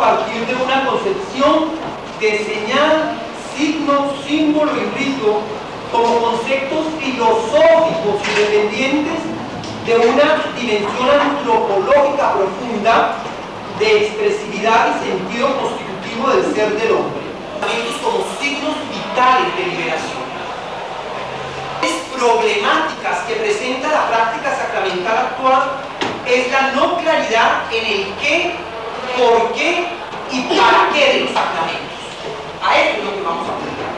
partir de una concepción de señal, signo, símbolo y rito como conceptos filosóficos independientes de una dimensión antropológica profunda de expresividad y sentido constitutivo del ser del hombre, como signos vitales de liberación. Problemáticas que presenta la práctica sacramental actual es la no claridad en el qué, por qué y para qué de los sacramentos. A eso es lo que vamos a aplicar.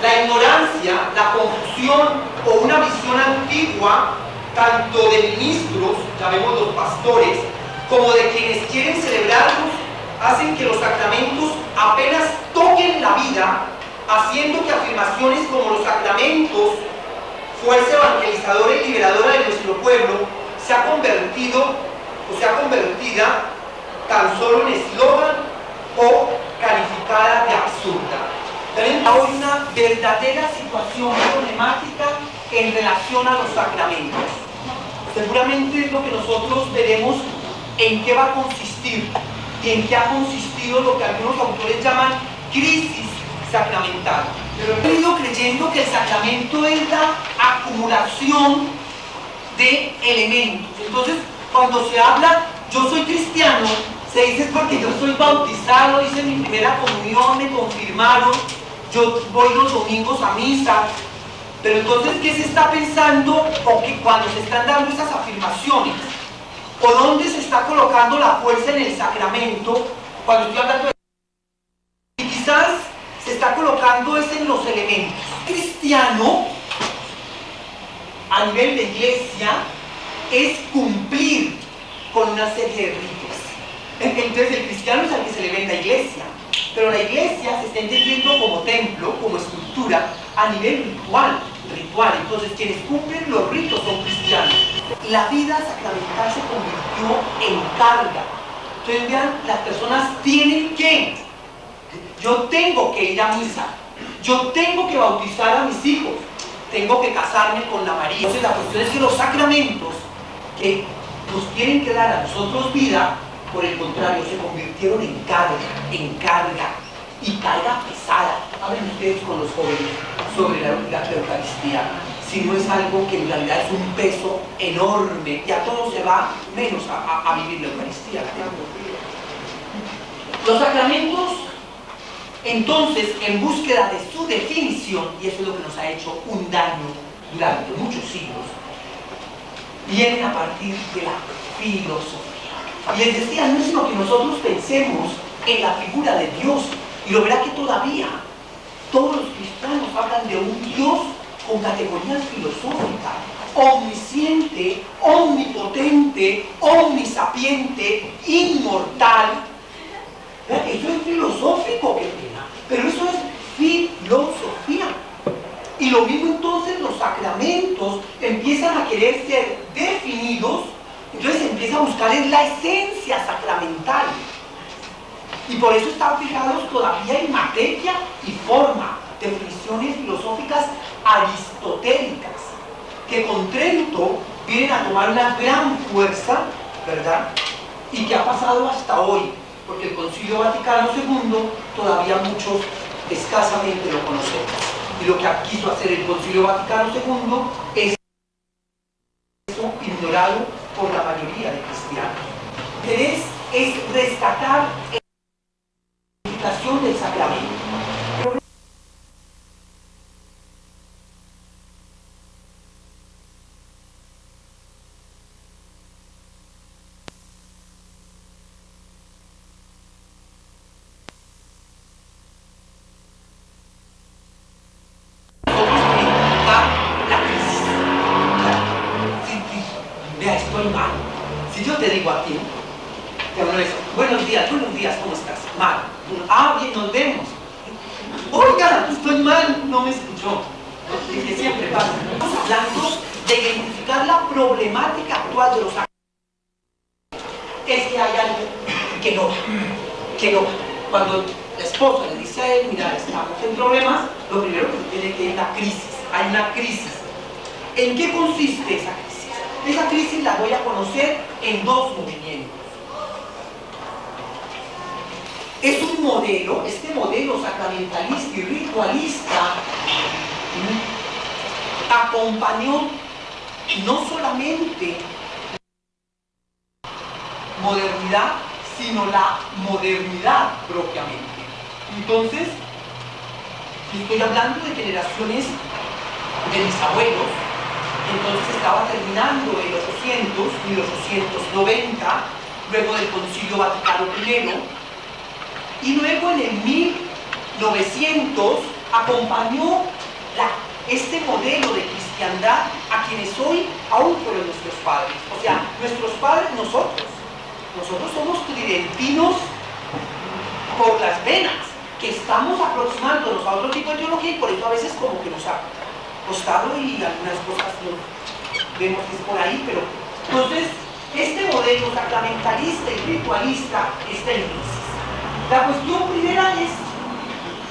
La ignorancia, la confusión o una visión antigua, tanto de ministros, llamémoslos pastores, como de quienes quieren celebrarlos, hacen que los sacramentos apenas toquen la vida, haciendo que afirmaciones como los sacramentos, fuerza evangelizadora y liberadora de nuestro pueblo, se ha convertida tan solo en eslogan o calificada de absurda. Tenemos hoy una verdadera situación problemática en relación a los sacramentos. Seguramente es lo que nosotros veremos en qué va a consistir y en qué ha consistido lo que algunos autores llaman crisis sacramental. Pero he venido creyendo que el sacramento es la acumulación de elementos. Entonces, cuando se habla, yo soy cristiano, se dice es porque yo soy bautizado, hice mi primera comunión, me confirmaron, yo voy los domingos a misa. Pero entonces, ¿qué se está pensando o que cuando se están dando esas afirmaciones? ¿O dónde se está colocando la fuerza en el sacramento? Cuando estoy hablando de... Y quizás se está colocando es en los elementos. Cristiano, a nivel de iglesia, es cumplir con una serie de ritos. Entonces el cristiano es al que se le ve en la iglesia, pero la iglesia se está entendiendo como templo, como estructura, a nivel ritual. Entonces quienes cumplen los ritos son cristianos. La vida sacramental se convirtió en carga. Entonces vean, las personas tienen que, yo tengo que ir a misa, yo tengo que bautizar a mis hijos, tengo que casarme con la María. Entonces la cuestión es que los sacramentos que nos quieren que dar a nosotros vida, por el contrario, se convirtieron en carga y carga pesada. Hablen ustedes con los jóvenes sobre la Eucaristía, si no es algo que en realidad es un peso enorme, ya todo se va menos a vivir la Eucaristía. Los sacramentos, entonces, en búsqueda de su definición, y eso es lo que nos ha hecho un daño durante muchos siglos, vienen a partir de la filosofía. Y les decía, no es sino que nosotros pensemos en la figura de Dios, y lo verá que todavía todos los cristianos hablan de un Dios con categorías filosóficas, omnisciente, omnipotente, omnisapiente, inmortal. Eso es filosófico, qué pena, pero eso es filosofía. Y lo mismo entonces los sacramentos empiezan a querer ser definidos, entonces se empieza a buscar en la esencia sacramental. Y por eso están fijados todavía en materia y forma, definiciones filosóficas aristotélicas, que con Trento vienen a tomar una gran fuerza, ¿verdad? Y que ha pasado hasta hoy, porque el Concilio Vaticano II todavía muchos escasamente lo conocemos. Y lo que quiso hacer el Concilio Vaticano II es eso ignorado por la mayoría de cristianos. Es rescatar la explicación del sacramento. Si yo te digo a ti, buenos días, ¿cómo estás? Mal. Ah, bien, nos vemos. Oiga, estoy mal, no me escuchó. Que siempre pasa. Estamos hablando de identificar la problemática actual de los actos. Es que hay algo que no. Cuando la esposa le dice a él, mira, estamos en problemas, lo primero que tiene que ir es la crisis. Hay una crisis. ¿En qué consiste esa crisis? Esa crisis la voy a conocer en dos movimientos. es un modelo, este modelo sacramentalista y ritualista acompañó no solamente modernidad, sino la modernidad propiamente. Entonces, estoy hablando de generaciones de mis abuelos. Entonces estaba terminando el 1890, luego del Concilio Vaticano I, y luego en el 1900 acompañó este modelo de cristiandad a quienes hoy aún fueron nuestros padres. O sea, nuestros padres, nosotros somos tridentinos por las venas, que estamos aproximándonos a otro tipo de teología y por eso a veces como que nos ha costado y algunas cosas lo vemos que es por ahí, pero entonces este modelo sacramentalista y ritualista está en crisis. La cuestión primera es,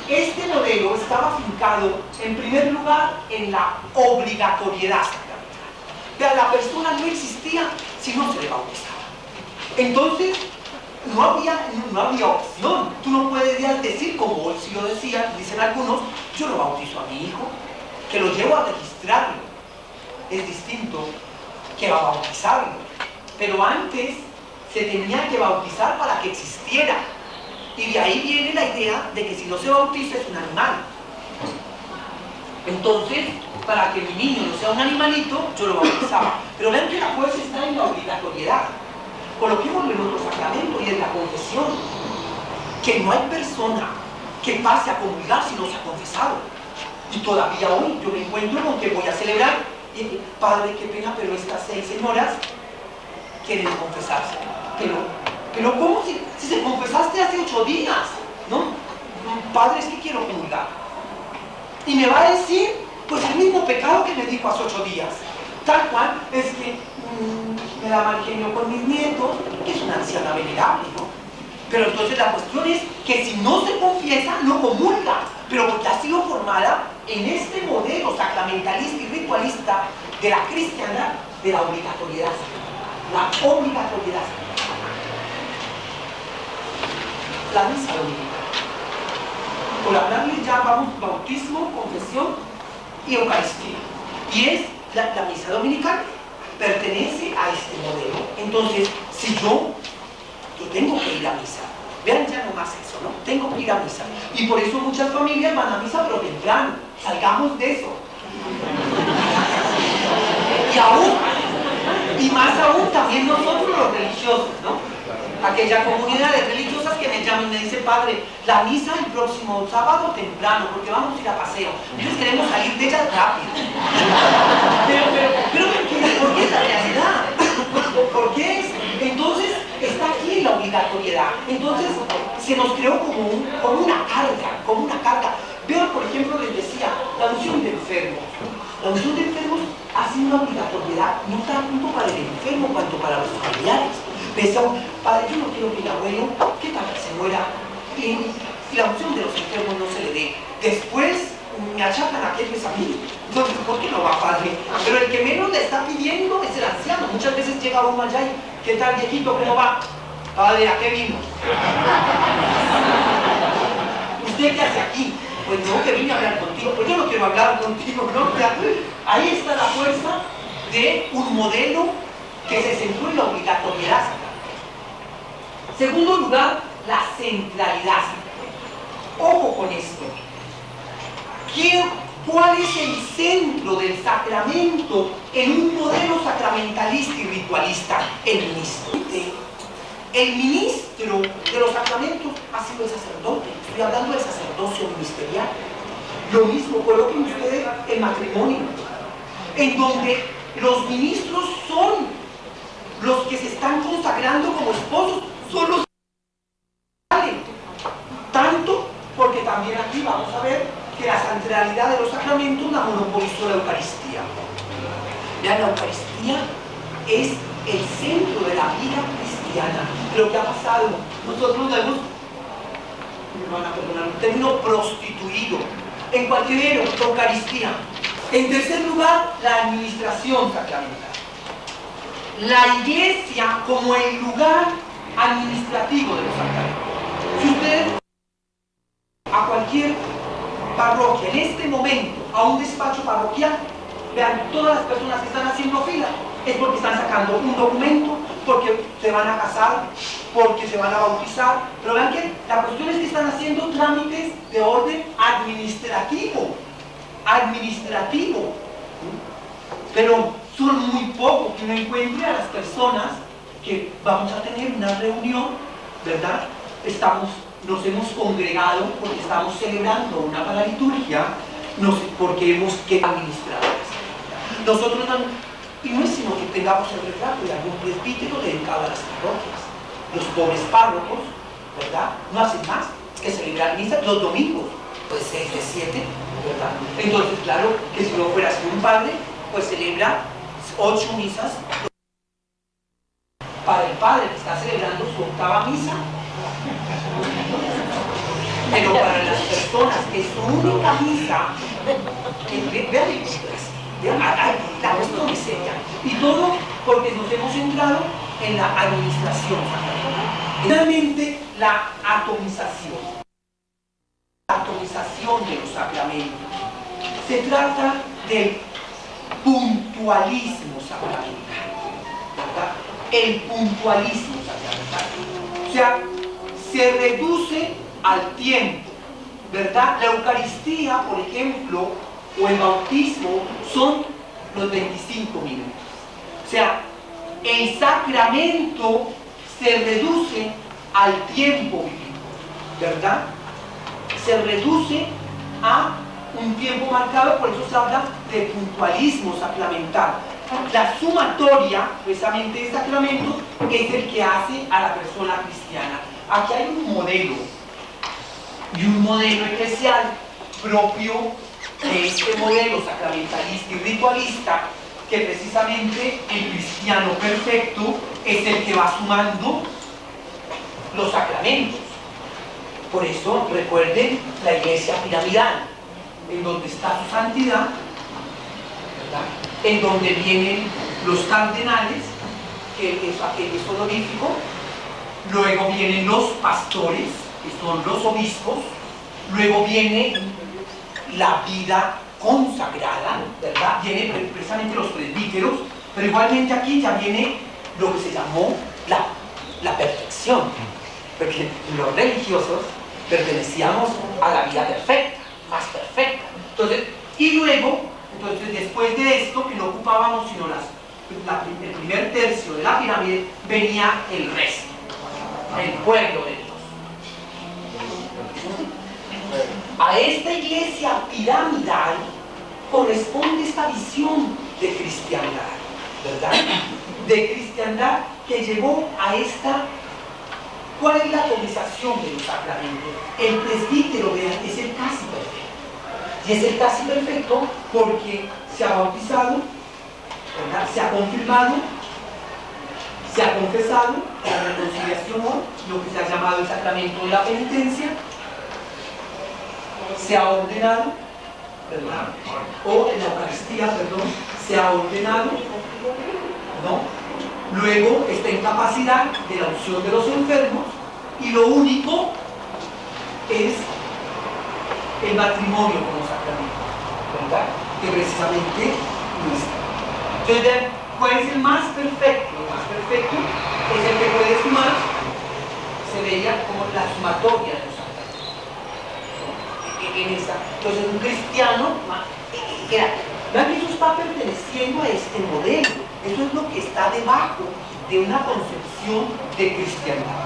este modelo estaba fincado en primer lugar en la obligatoriedad sacramental. Vea, la persona no existía si no se le bautizaba. Entonces no había opción. Tú no puedes decir, como hoy sí lo decían, dicen algunos, yo lo bautizo a mi hijo, que lo llevo a registrarlo. Es distinto que a bautizarlo. Pero antes se tenía que bautizar para que existiera. Y de ahí viene la idea de que si no se bautiza es un animal. Entonces, para que mi niño no sea un animalito, yo lo bautizaba. Pero vean que la fuerza está en la obligatoriedad. Coloquémoslo en otro sacramento y en la confesión. Que no hay persona que pase a comulgar si no se ha confesado. Y todavía hoy yo me encuentro con que voy a celebrar. Y, padre, qué pena, pero estas 6 señoras quieren confesarse. Pero ¿cómo si se confesaste hace 8 días? ¿No? Padre, es que quiero comulgar. Y me va a decir, pues el mismo pecado que me dijo hace 8 días. Tal cual, es que me da mal genio con mis nietos, que es una anciana venerable, ¿no? Pero entonces la cuestión es que si no se confiesa, no comulga, pero porque ha sido formada en este modelo sacramentalista y ritualista de la cristiandad, de la obligatoriedad. La obligatoriedad. La misa dominical. Por hablarle ya vamos bautismo, confesión y Eucaristía. Y es la misa dominical, pertenece a este modelo. Entonces, si yo tengo que ir a misa, vean ya no más eso, ¿no? Tengo que ir a misa. Y por eso muchas familias van a misa pero temprano. Salgamos de eso. Y más aún también nosotros los religiosos, ¿no? Aquella comunidad de religiosas que me llaman y me dice, padre, la misa el próximo sábado temprano, porque vamos a ir a paseo. Entonces queremos salir de ella rápido. Pero ¿por qué es la realidad? ¿Por qué es? Entonces está aquí la obligatoriedad. Entonces se nos creó como una carga. Vean, por ejemplo, les decía, la unción de enfermos. La unción de enfermos ha sido una obligatoriedad, no tanto para el enfermo cuanto para los familiares. Pensamos, padre, yo no quiero que el abuelo, ¿qué tal que se muera? Y la unción de los enfermos no se le dé. Después me achacan a aquellos a mí. Entonces, ¿por qué no va, padre? Pero el que menos le está pidiendo es el anciano. Muchas veces llega uno allá y, ¿qué tal, viejito? ¿Cómo va? Padre, ¿a qué vino? ¿Usted qué hace aquí? Pues no, que vine a hablar contigo. Pues yo no quiero hablar contigo, ¿no? O sea, ahí está la fuerza de un modelo que se centró en la obligatoriedad. Segundo lugar, la centralidad. Ojo con esto. ¿Cuál es el centro del sacramento en un modelo sacramentalista y ritualista? El ministro. El ministro de los sacramentos ha sido el sacerdote. Estoy hablando del sacerdocio ministerial. Lo mismo, coloquen ustedes el matrimonio, en donde los ministros son los que se están consagrando como esposos, son los que valen. Tanto porque también aquí vamos a ver que la centralidad de los sacramentos la monopolizó la Eucaristía. Vean, la Eucaristía es el centro de la vida cristiana. Lo que ha pasado, nosotros lo hemos, me van a perdonar, un término prostituido en cualquier Eucaristía. En tercer lugar, la administración sacramental. La iglesia como el lugar administrativo de los sacramentos. Si usted a cualquier parroquia, en este momento, a un despacho parroquial, vean todas las personas que están haciendo fila, es porque están sacando un documento, porque se van a casar, porque se van a bautizar, pero vean que la cuestión es que están haciendo trámites de orden administrativo, pero son muy pocos que uno encuentre a las personas que vamos a tener una reunión, ¿verdad? Nos hemos congregado porque estamos celebrando una paraliturgia, porque hemos que administrar. Nosotros y no es sino que tengamos el retrato de algún presbítero dedicado a las parroquias. Los pobres párrocos, ¿verdad? No hacen más que celebrar misa los domingos, pues 6 de 7, ¿verdad? Entonces, claro, que si no fuera así un padre, pues celebra 8 misas. Para el padre que está celebrando su 8ª misa, pero para las personas que su única misa, la cuestión es ella. Y todo porque nos hemos centrado en la administración. Finalmente, la atomización. La atomización de los sacramentos. Se trata del puntualismo sacramental, ¿verdad? El puntualismo sacramental. O sea, se reduce al tiempo, ¿verdad? La Eucaristía, por ejemplo, o el bautismo son los 25 minutos. O sea, el sacramento se reduce al tiempo vivido, ¿verdad? Se reduce a un tiempo marcado, por eso se habla de puntualismo sacramental. La sumatoria, precisamente de sacramento, es el que hace a la persona cristiana. Aquí hay un modelo, y un modelo eclesial propio de este modelo sacramentalista y ritualista, que precisamente el cristiano perfecto es el que va sumando los sacramentos. Por eso, recuerden la iglesia piramidal, en donde está su santidad, ¿verdad? En donde vienen los cardenales, que es aquello es honorífico, luego vienen los pastores, que son los obispos, luego viene la vida consagrada, ¿verdad? Vienen precisamente los presbíteros, pero igualmente aquí ya viene lo que se llamó la perfección, porque los religiosos pertenecíamos a la vida perfecta, más perfecta. Entonces, y luego, después de esto, que no ocupábamos sino el primer tercio de la pirámide, venía el resto, el pueblo de Dios. A esta iglesia piramidal corresponde esta visión de cristiandad, ¿verdad? De cristiandad que llevó a esta. ¿Cuál es la atomización de los sacramentos? El presbítero, vean, es el casi perfecto. Y es el casi perfecto porque se ha bautizado, ¿verdad? Se ha confirmado, se ha confesado la reconciliación, lo que se ha llamado el sacramento de la penitencia, se ha ordenado, ¿verdad? O en la Eucaristía, perdón, se ha ordenado, ¿no? Luego está en capacidad de la unción de los enfermos, y lo único es el matrimonio como sacramento, ¿verdad? Que precisamente no está. Entonces, ¿cuál es el más perfecto? El más perfecto es el que puede sumar, se veía como la sumatoria de los sacramentos. Entonces, un cristiano, vean que eso está perteneciendo a este modelo. Eso es lo que está debajo de una concepción de cristiandad.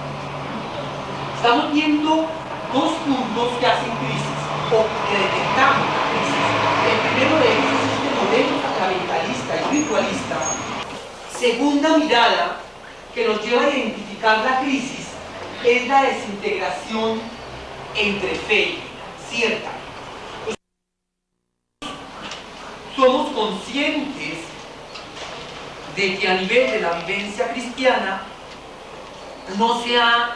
Estamos viendo dos puntos que hacen crisis, o que detectamos la crisis. El primero de ellos es este modelo sacramentalista y ritualista. Segunda mirada que nos lleva a identificar la crisis es la desintegración entre fe y vida, cierta. Somos conscientes de que a nivel de la vivencia cristiana no se ha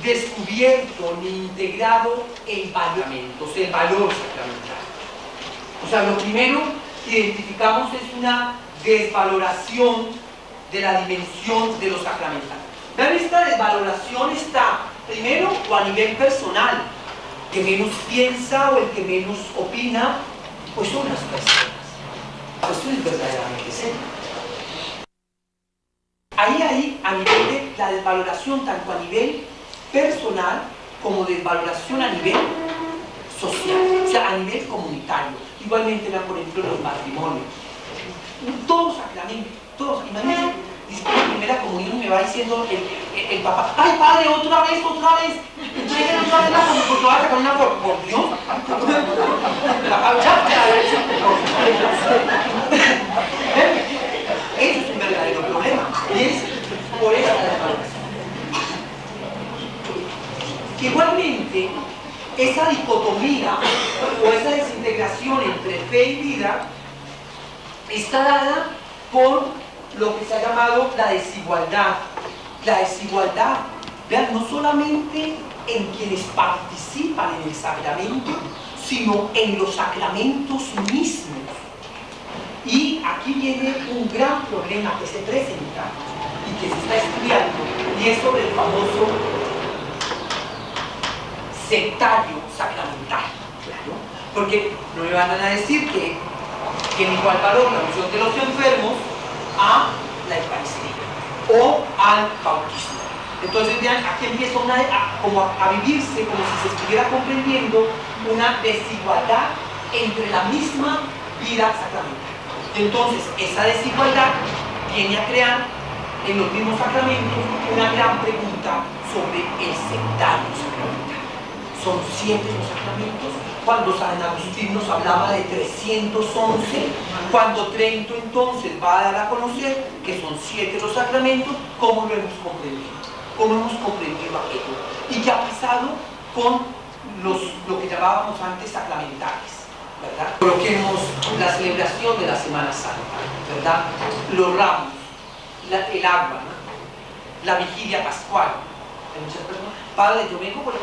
descubierto ni integrado el valor sacramental. O sea, lo primero que identificamos es una desvaloración de la dimensión de los sacramentales. Vean, esta desvaloración está primero o a nivel personal, que menos piensa o el que menos opina, pues son las personas. Esto es verdaderamente serio. Ahí a nivel de la desvaloración, tanto a nivel personal como desvaloración a nivel social, o sea, a nivel comunitario. Igualmente, vean, por ejemplo, los matrimonios. Todos sacramentos, todos, imagínense, dice que en la primera comunión me va diciendo el papá, ¡ay, padre, otra vez! Entreguen otra vez la comunión, porque va a sacar una por Dios. Eso es un verdadero problema. Y es por esa desvaloración. Igualmente, esa dicotomía o esa desintegración entre fe y vida está dada por lo que se ha llamado la desigualdad. La desigualdad, vean, no solamente en quienes participan en el sacramento, sino en los sacramentos mismos. Y aquí viene un gran problema que se presenta y que se está estudiando, y es sobre el famoso sectario sacramental. ¿Claro? Porque no me van a decir que en igual valor la unción de los enfermos a la Eucaristía o al bautismo. Entonces vean, aquí empieza a vivirse como si se estuviera comprendiendo una desigualdad entre la misma vida sacramental. Entonces esa desigualdad viene a crear en los mismos sacramentos una gran pregunta sobre el sectario sacramental. Son 7 los sacramentos. Cuando San Agustín nos hablaba de 311, cuando Trento entonces va a dar a conocer que son 7 los sacramentos, ¿cómo lo hemos comprendido? ¿Cómo hemos comprendido aquello? ¿Y qué ha pasado con lo que llamábamos antes sacramentales? ¿Verdad? Coloquemos la celebración de la Semana Santa, ¿verdad? Los ramos, el agua, ¿no? La vigilia pascual. Hay muchas personas, padre, yo vengo por...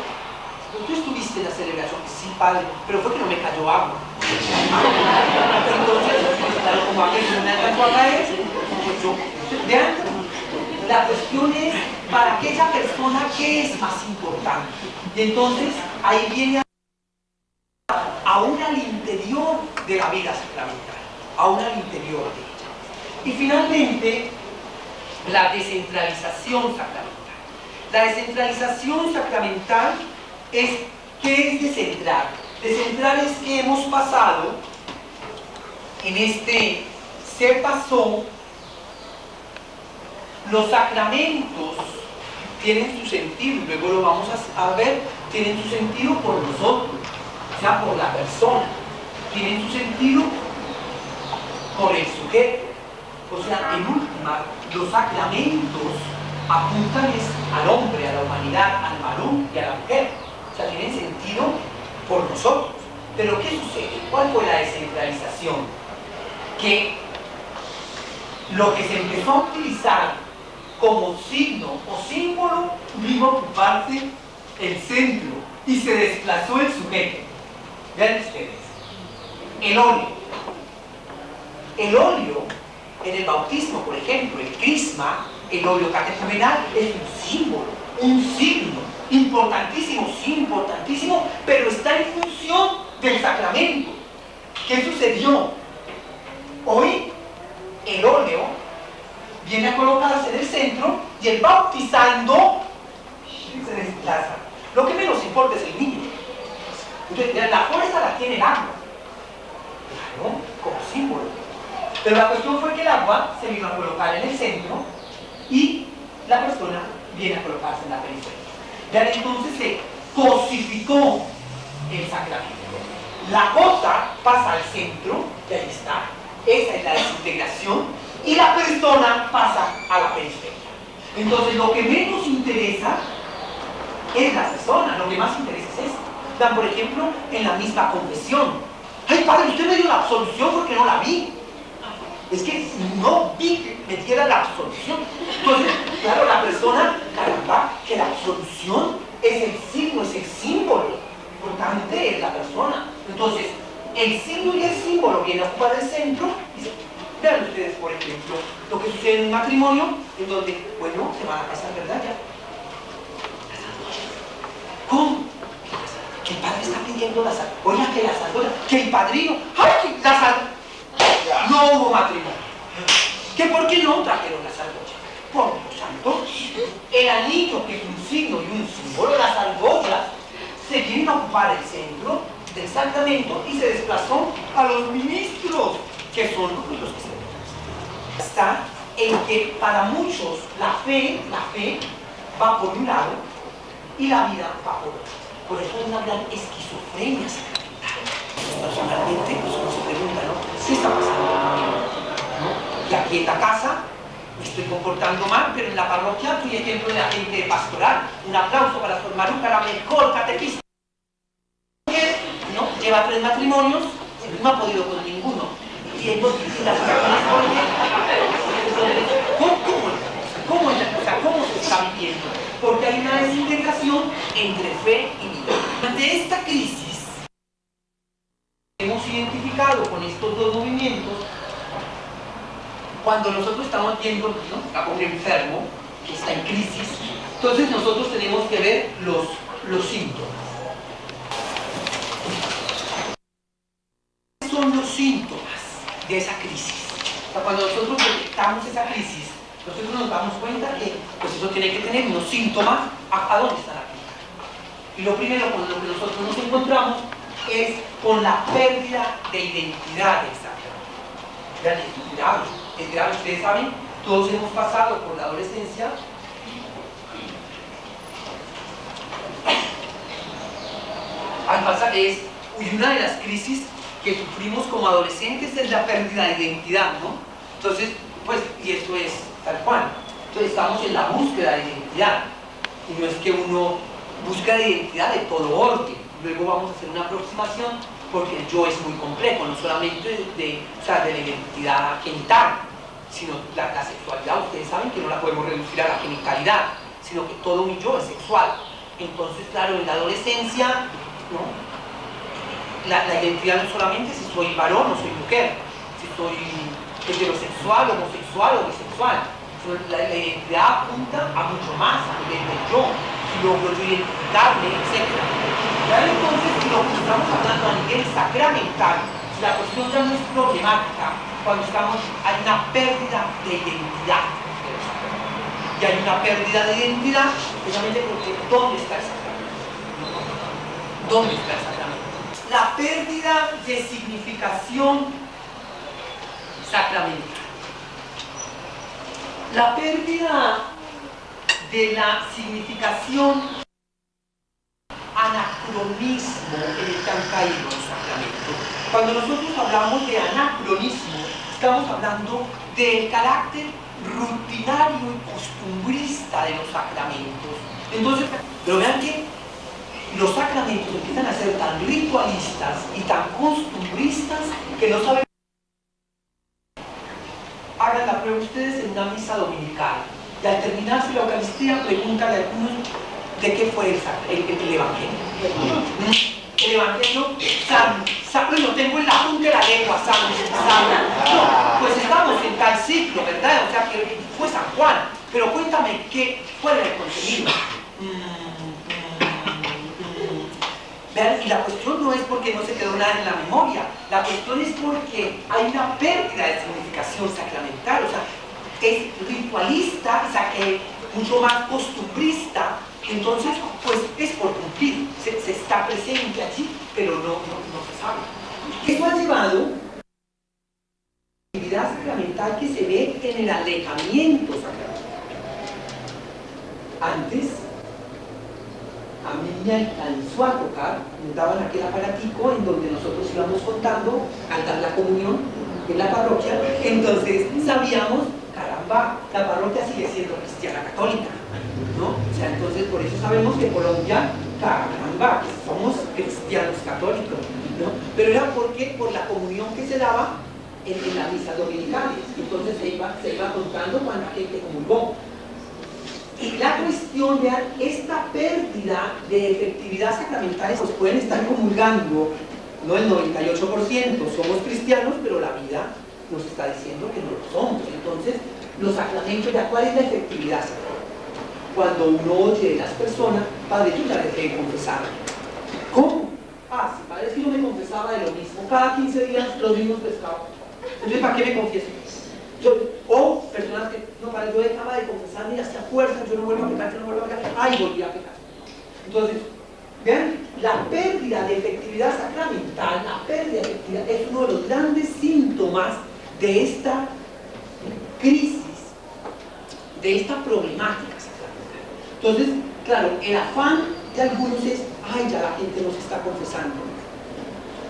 Tú estuviste en la celebración, sí, padre, pero fue que no me cayó agua. Entonces, claro, como aquel no me alcanzó a caer, pues yo, vean, la cuestión es para aquella persona qué es más importante. Y entonces ahí viene aún al interior de la vida sacramental, aún al interior de ella. Y finalmente, la descentralización sacramental. La descentralización sacramental es, ¿qué es descentrar? Descentrar es que hemos pasado en este se pasó, los sacramentos tienen su sentido, luego lo vamos a ver, tienen su sentido por nosotros, o sea, por la persona, tienen su sentido por el sujeto, o sea, en última, los sacramentos apuntan al hombre, a la humanidad, al varón y a la mujer, o sea, tienen sentido por nosotros. Pero ¿qué sucede? ¿Cuál fue la descentralización? Que lo que se empezó a utilizar como signo o símbolo vino a ocuparse el centro y se desplazó el sujeto. Vean ustedes, el óleo. El óleo en el bautismo, por ejemplo, el crisma, el óleo catecumenal es un símbolo, un signo, importantísimo, sí, importantísimo, pero está en función del sacramento. ¿Qué sucedió? Hoy el óleo viene a colocarse en el centro y el bautizando se desplaza. Lo que menos importa es el niño. Entonces, la fuerza la tiene el agua, claro, como símbolo. Pero la cuestión fue que el agua se vino a colocar en el centro y la persona viene a colocarse en la periferia. Ya entonces se cosificó el sacramento. La gota pasa al centro, y ahí está. Esa es la desintegración, y la persona pasa a la periferia. Entonces lo que menos interesa es la persona, lo que más interesa es esto. Dan, por ejemplo, en la misma confesión. Ay, padre, usted me dio la absolución porque no la vi. Es que no vi que me diera la absolución. Entonces, claro, la persona, caramba, que la absolución es el signo, es el símbolo. Importante es la persona. Entonces, el signo y el símbolo vienen a ocupar el centro y Vean ustedes, por ejemplo, lo que sucede en un matrimonio en donde, bueno, se van a casar, ¿verdad? Ya. ¿Cómo? Que el padre está pidiendo la salvoya. Oiga, que la salvoya, que el padrino, ¡ay, que la salvoya! No hubo matrimonio. ¿Que por qué no trajeron la salvoya? Por Dios santo, el anillo, que es un signo y un símbolo, las argollas, se vienen a ocupar el centro del sacramento y se desplazó a los ministros, que son los que se está en que para muchos la fe va por un lado y la vida va por otro. Por eso hay una gran esquizofrenia sacramental. Personalmente, uno se pregunta, ¿no? ¿Qué está pasando? ¿No? Y aquí en la casa me estoy comportando mal, pero en la parroquia soy ejemplo de agente pastoral. Un aplauso para Sor Maruca, la mejor catequista. ¿No? Lleva 3 matrimonios, no ha podido con ninguno. Y hay dos visitas ¿Cómo se está viviendo? Porque hay una desintegración entre fe y vida. Ante esta crisis, hemos identificado con estos dos movimientos, cuando nosotros estamos viendo, ¿no?, a un enfermo que está en crisis, entonces nosotros tenemos que ver los síntomas. ¿Cuáles son los síntomas de esa crisis? O sea, cuando nosotros detectamos esa crisis, nosotros nos damos cuenta que pues eso tiene que tener unos síntomas a dónde está la vida. Y lo primero con lo que nosotros nos encontramos es con la pérdida de identidad del sacramento. Vean, es grave, ustedes saben, todos hemos pasado por la adolescencia. Y una de las crisis que sufrimos como adolescentes es la pérdida de identidad, ¿no? Entonces, pues, y esto es tal cual. Entonces estamos en la búsqueda de identidad. Y no es que uno busca la identidad de todo orden. Luego vamos a hacer una aproximación porque el yo es muy complejo, no solamente de la identidad genital, sino la sexualidad. Ustedes saben que no la podemos reducir a la genitalidad, sino que todo mi yo es sexual. Entonces, claro, en la adolescencia, ¿no?, la identidad no solamente si soy varón o soy mujer, si soy heterosexual, homosexual o bisexual. La identidad apunta a mucho más, a nivel del yo, si logro yo identificarme, etc. Ya entonces, si lo que estamos hablando a nivel sacramental, la cuestión ya no es problemática, cuando hay una pérdida de identidad. Y hay una pérdida de identidad precisamente porque ¿dónde está el sacramento? ¿Dónde está el sacramento? La pérdida de significación sacramental. La pérdida de la significación anacronismo en el que han caído los sacramentos. Cuando nosotros hablamos de anacronismo, estamos hablando del carácter rutinario y costumbrista de los sacramentos. Entonces, pero vean que los sacramentos empiezan a ser tan ritualistas y tan costumbristas que no saben. Hagan la prueba ustedes en una misa dominical y al terminarse la Eucaristía pregúntale a algunos de qué fue el Evangelio. El Evangelio, bueno, tengo en la punta de la lengua, no, pues estamos en tal ciclo, ¿verdad? O sea que fue San Juan, pero cuéntame cuál era el contenido. Y la cuestión no es porque no se quedó nada en la memoria, la cuestión es porque hay una pérdida de significación sacramental, o sea, es ritualista, o sea, que mucho más costumbrista, entonces, pues es por cumplir, se está presente allí, pero no se sabe. Esto ha llevado a la actividad sacramental que se ve en el alejamiento sacramental. Antes, a mí me alcanzó a tocar, nos daban aquel aparatico en donde nosotros íbamos contando al dar la comunión en la parroquia, entonces sabíamos, caramba, la parroquia sigue siendo cristiana católica, ¿no? O sea, entonces por eso sabemos que Colombia, caramba, somos cristianos católicos, ¿no? Pero era porque por la comunión que se daba en las misas dominicales, entonces se iba contando cuánta gente comulgó. Y la cuestión, vean, esta pérdida de efectividad sacramental, pues pueden estar comulgando, no el 98%, somos cristianos, pero la vida nos está diciendo que no lo somos. Entonces, los sacramentos, ¿ya cuál es la efectividad? Cuando uno oye de las personas, padre, yo ya dejé de confesar. ¿Cómo? Ah, sí, padre, es que yo me confesaba de lo mismo. Cada 15 días los mismos pescados. Entonces, ¿para qué me confieso? O personas que, no, padre, yo dejaba de confesarme y hacía fuerza, yo no vuelvo a pecar, yo no vuelvo a pecar. Ay, volví a pecar. Entonces, vean, la pérdida de efectividad sacramental, la pérdida de efectividad es uno de los grandes síntomas de esta crisis, de esta problemática sacramental. Entonces, claro, el afán de algunos es, ay, ya la gente no se está confesando,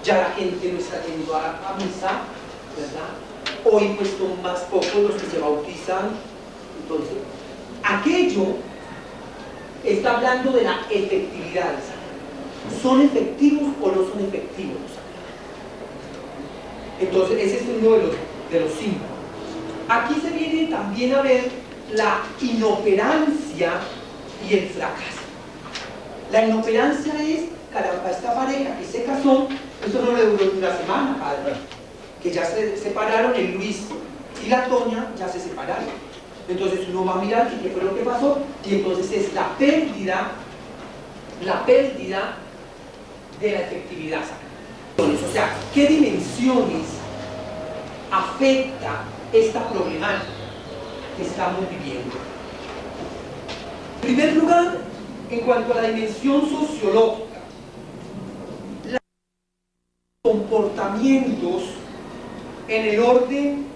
ya la gente no está yendo a misa, ¿verdad? Hoy pues son más pocos los que se bautizan. Entonces, aquello está hablando de la efectividad del sacramento. ¿Son efectivos o no son efectivos los sacramentos? Entonces, ese es uno de los síntomas. Aquí se viene también a ver la inoperancia y el fracaso. La inoperancia es, caramba, esta pareja que se casó, eso no le duró una semana, padre, que ya se separaron, el Luis y la Toña ya se separaron. Entonces uno va a mirar qué fue lo que pasó, y entonces es la pérdida de la efectividad sacramental. O sea, ¿qué dimensiones afecta esta problemática que estamos viviendo? En primer lugar, en cuanto a la dimensión sociológica, los comportamientos en el orden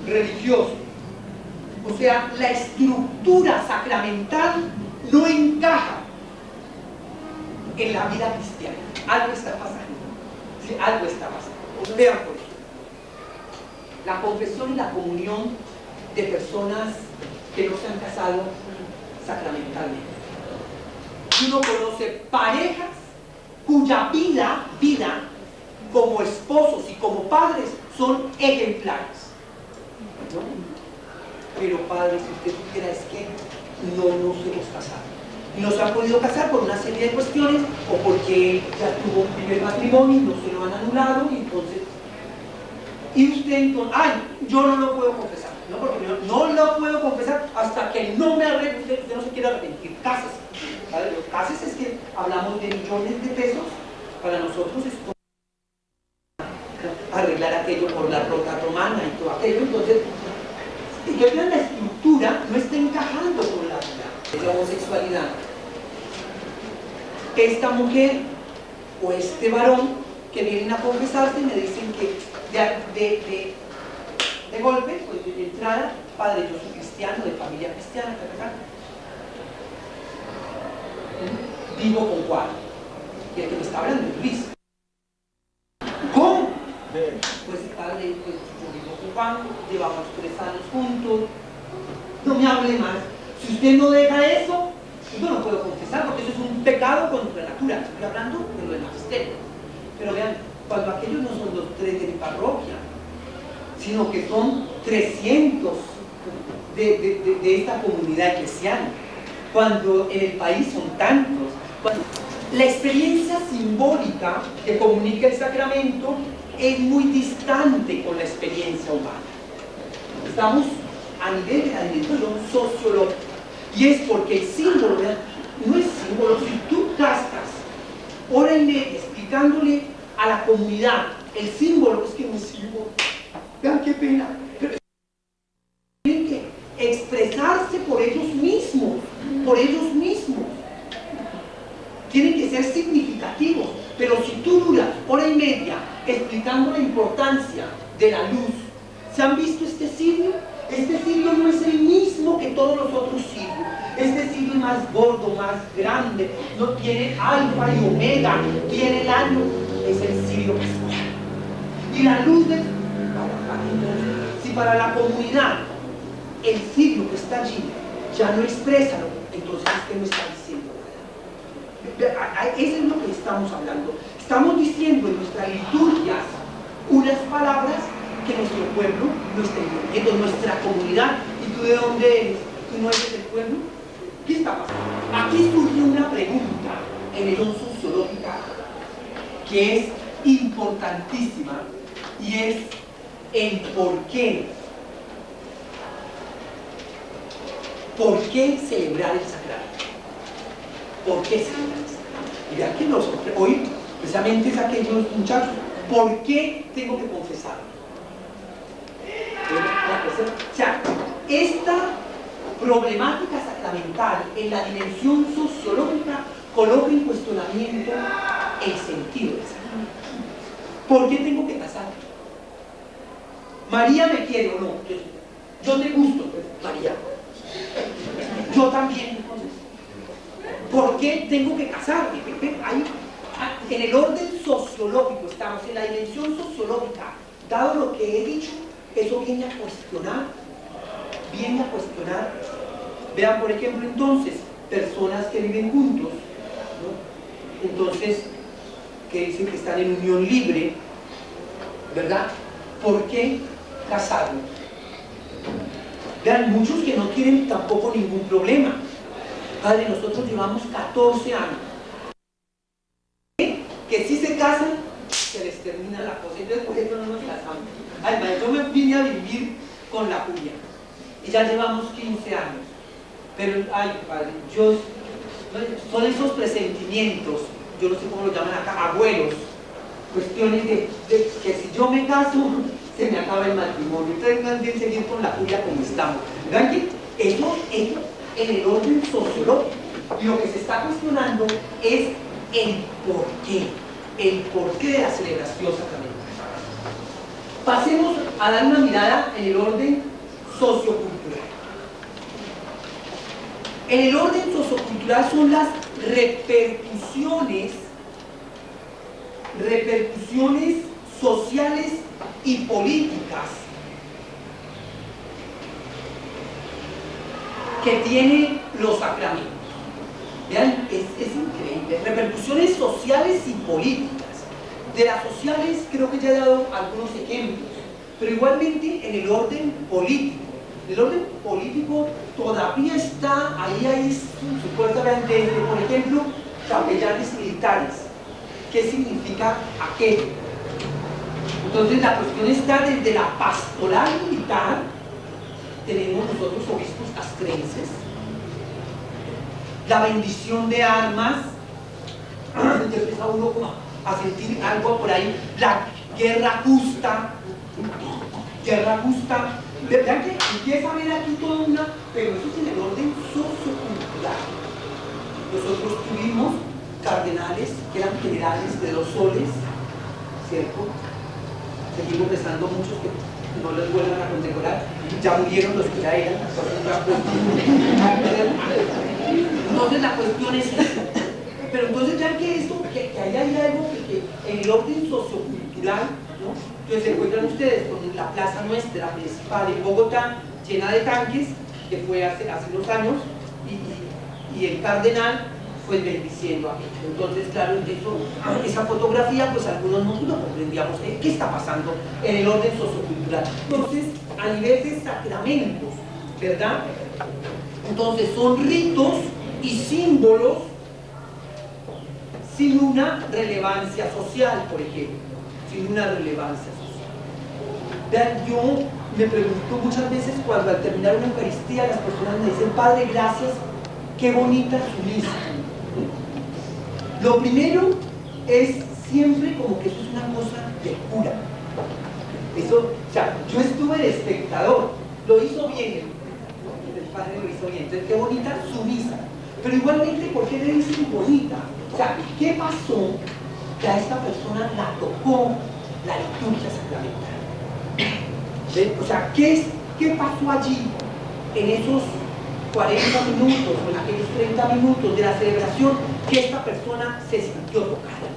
religioso, o sea, la estructura sacramental no encaja en la vida cristiana. Algo está pasando. Sí, algo está pasando. Vean, por ejemplo, la confesión y la comunión de personas que no se han casado sacramentalmente. Uno conoce parejas cuya vida como esposos y como padres son ejemplares, ¿no? Pero padre, si usted supiera, es que no nos hemos casado. No se han podido casar por una serie de cuestiones, o porque ya tuvo un primer matrimonio y no se lo han anulado, y entonces... Y usted entonces, ay, yo no lo puedo confesar, ¿no? Porque yo no lo puedo confesar hasta que no me arrepienta. Usted no se quiere arrepentir, cásese. ¿Vale? Los cases es que hablamos de millones de pesos, para nosotros es arreglar aquello por la rota romana y todo aquello. Entonces, la estructura no está encajando con la vida de la homosexualidad. Esta mujer o este varón que vienen a confesarse me dicen que de golpe, pues de entrada, padre, yo soy cristiano, de familia cristiana, vivo con Juan, y el que me está hablando es Luis. ¿Cómo? Pues padre, pues yo vivo con Juan, llevamos 3 años juntos, no me hable más. Si usted no deja eso, yo no puedo confesar, porque eso es un pecado contra la natura. Estoy hablando de lo del magisterio. Pero vean, cuando aquellos no son los 3 de mi parroquia, sino que son 300 de esta comunidad eclesial, cuando en el país son tantos. La experiencia simbólica que comunica el sacramento es muy distante con la experiencia humana. Estamos a nivel de la dimensión sociológica, y es porque el símbolo, ¿verdad? No es símbolo. Si tú gastas hora y media explicándole a la comunidad el símbolo, es que no es símbolo. Vean qué pena, pero tienen que expresarse por ellos mismos, tienen que ser significativos. Pero si tú duras hora y media explicando la importancia de la luz, ¿se han visto este signo? Este signo no es el mismo que todos los otros signos. Este signo es más gordo, más grande, no tiene alfa y omega, tiene el año, es el signo pascual. Y la luz de... Si para la comunidad el signo que está allí ya no expresa, entonces usted no está diciendo nada. Eso es lo que estamos hablando. Estamos diciendo en nuestras liturgias unas palabras que nuestro pueblo no está entendiendo, nuestra comunidad. ¿Y tú de dónde eres? ¿Tú no eres del pueblo? ¿Qué está pasando? Aquí surge una pregunta en el sociológica que es importantísima, y es el por qué. ¿Por qué celebrar el sacramento? ¿Por qué celebrar el sacramento? Y vean que nosotros, hoy, precisamente es aquellos muchachos, ¿por qué tengo que confesarlo? O sea, esta problemática sacramental en la dimensión sociológica coloca en cuestionamiento el sentido del sacramento. ¿Por qué tengo que casar? ¿María me quiere o no? Yo te gusto, pues, María. Yo también. ¿Por qué tengo que casarme? En el orden sociológico, estamos en la dimensión sociológica. Dado lo que he dicho, eso viene a cuestionar. Vean, por ejemplo, entonces, personas que viven juntos, ¿no? Entonces, que dicen que están en unión libre, ¿verdad? ¿Por qué casarnos? Vean, muchos que no tienen tampoco ningún problema. Padre, nosotros llevamos 14 años. Que si se casan, se les termina la cosa. Entonces, por eso no nos casamos. Ay, madre, yo me vine a vivir con la Julia. Y ya llevamos 15 años. Pero, ay, padre, son esos presentimientos, yo no sé cómo lo llaman acá, abuelos, cuestiones de que si yo me caso, se me acaba el matrimonio. Entonces, más bien seguir con la Julia como estamos. ¿Vean que eso en el orden sociológico? Y lo que se está cuestionando es el porqué de la celebración sacramental. Pasemos a dar una mirada en el orden sociocultural. En el orden sociocultural son las repercusiones sociales y políticas que tienen los sacramentos. Vean, es increíble. Repercusiones sociales y políticas. De las sociales creo que ya he dado algunos ejemplos, pero igualmente en el orden político. El orden político todavía está ahí supuestamente, por ejemplo, capellanes militares. ¿Qué significa aquello? Entonces la cuestión está desde la pastoral militar. Tenemos nosotros obispos castrenses, la bendición de armas, ya empieza uno a sentir algo por ahí, la guerra justa, ¿verdad que empieza a ver aquí toda una, pero eso es en el orden sociocultural? Nosotros tuvimos cardenales que eran generales de 2 soles, ¿cierto? Seguimos rezando muchos que no les vuelvan a condecorar, ya murieron los que ya eran. Entonces la cuestión es esa. Pero entonces ya que esto, que ahí hay algo que en el orden sociocultural, ¿no? Entonces se encuentran ustedes con la plaza nuestra principal en Bogotá, llena de tanques, que fue hace unos años, y el cardenal fue bendiciendo aquello. Entonces, claro, esa fotografía, pues algunos no lo comprendíamos. ¿Qué está pasando en el orden sociocultural? Entonces, a nivel de sacramentos, ¿verdad? Entonces, son ritos y símbolos sin una relevancia social, por ejemplo. Sin una relevancia social. Vean, yo me pregunto muchas veces cuando al terminar una Eucaristía las personas me dicen: Padre, gracias, qué bonita su misa. Lo primero es siempre como que eso es una cosa de cura. Eso, o sea, yo estuve de espectador, lo hizo bien, el padre lo hizo bien, entonces qué bonita su misa. Pero igualmente, ¿por qué le dicen bonita? O sea, ¿qué pasó que a esta persona la tocó la liturgia sacramental? ¿Ven? O sea, ¿qué pasó allí en esos 40 minutos o en aquellos 30 minutos de la celebración que esta persona se sintió tocada?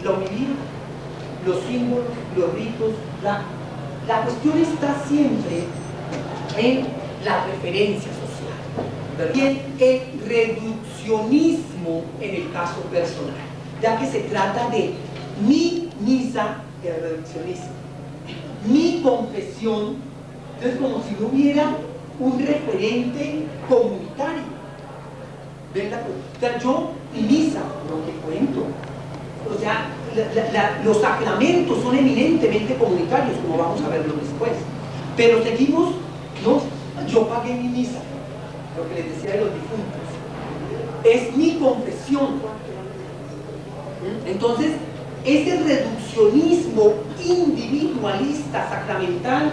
La homilía, los símbolos, los ritos, la cuestión está siempre en la referencia social, ¿verdad? Y el reduccionismo en el caso personal, ya que se trata de mi misa, el reduccionismo, mi confesión. Entonces, como si no hubiera un referente comunitario. ¿Ven? O sea, yo, mi misa, lo que cuento. O sea, los sacramentos son eminentemente simplemente comunitarios, como vamos a verlo después. Pero seguimos, no, yo pagué mi misa, lo que les decía de los difuntos. Es mi confesión. Entonces, ese reduccionismo individualista sacramental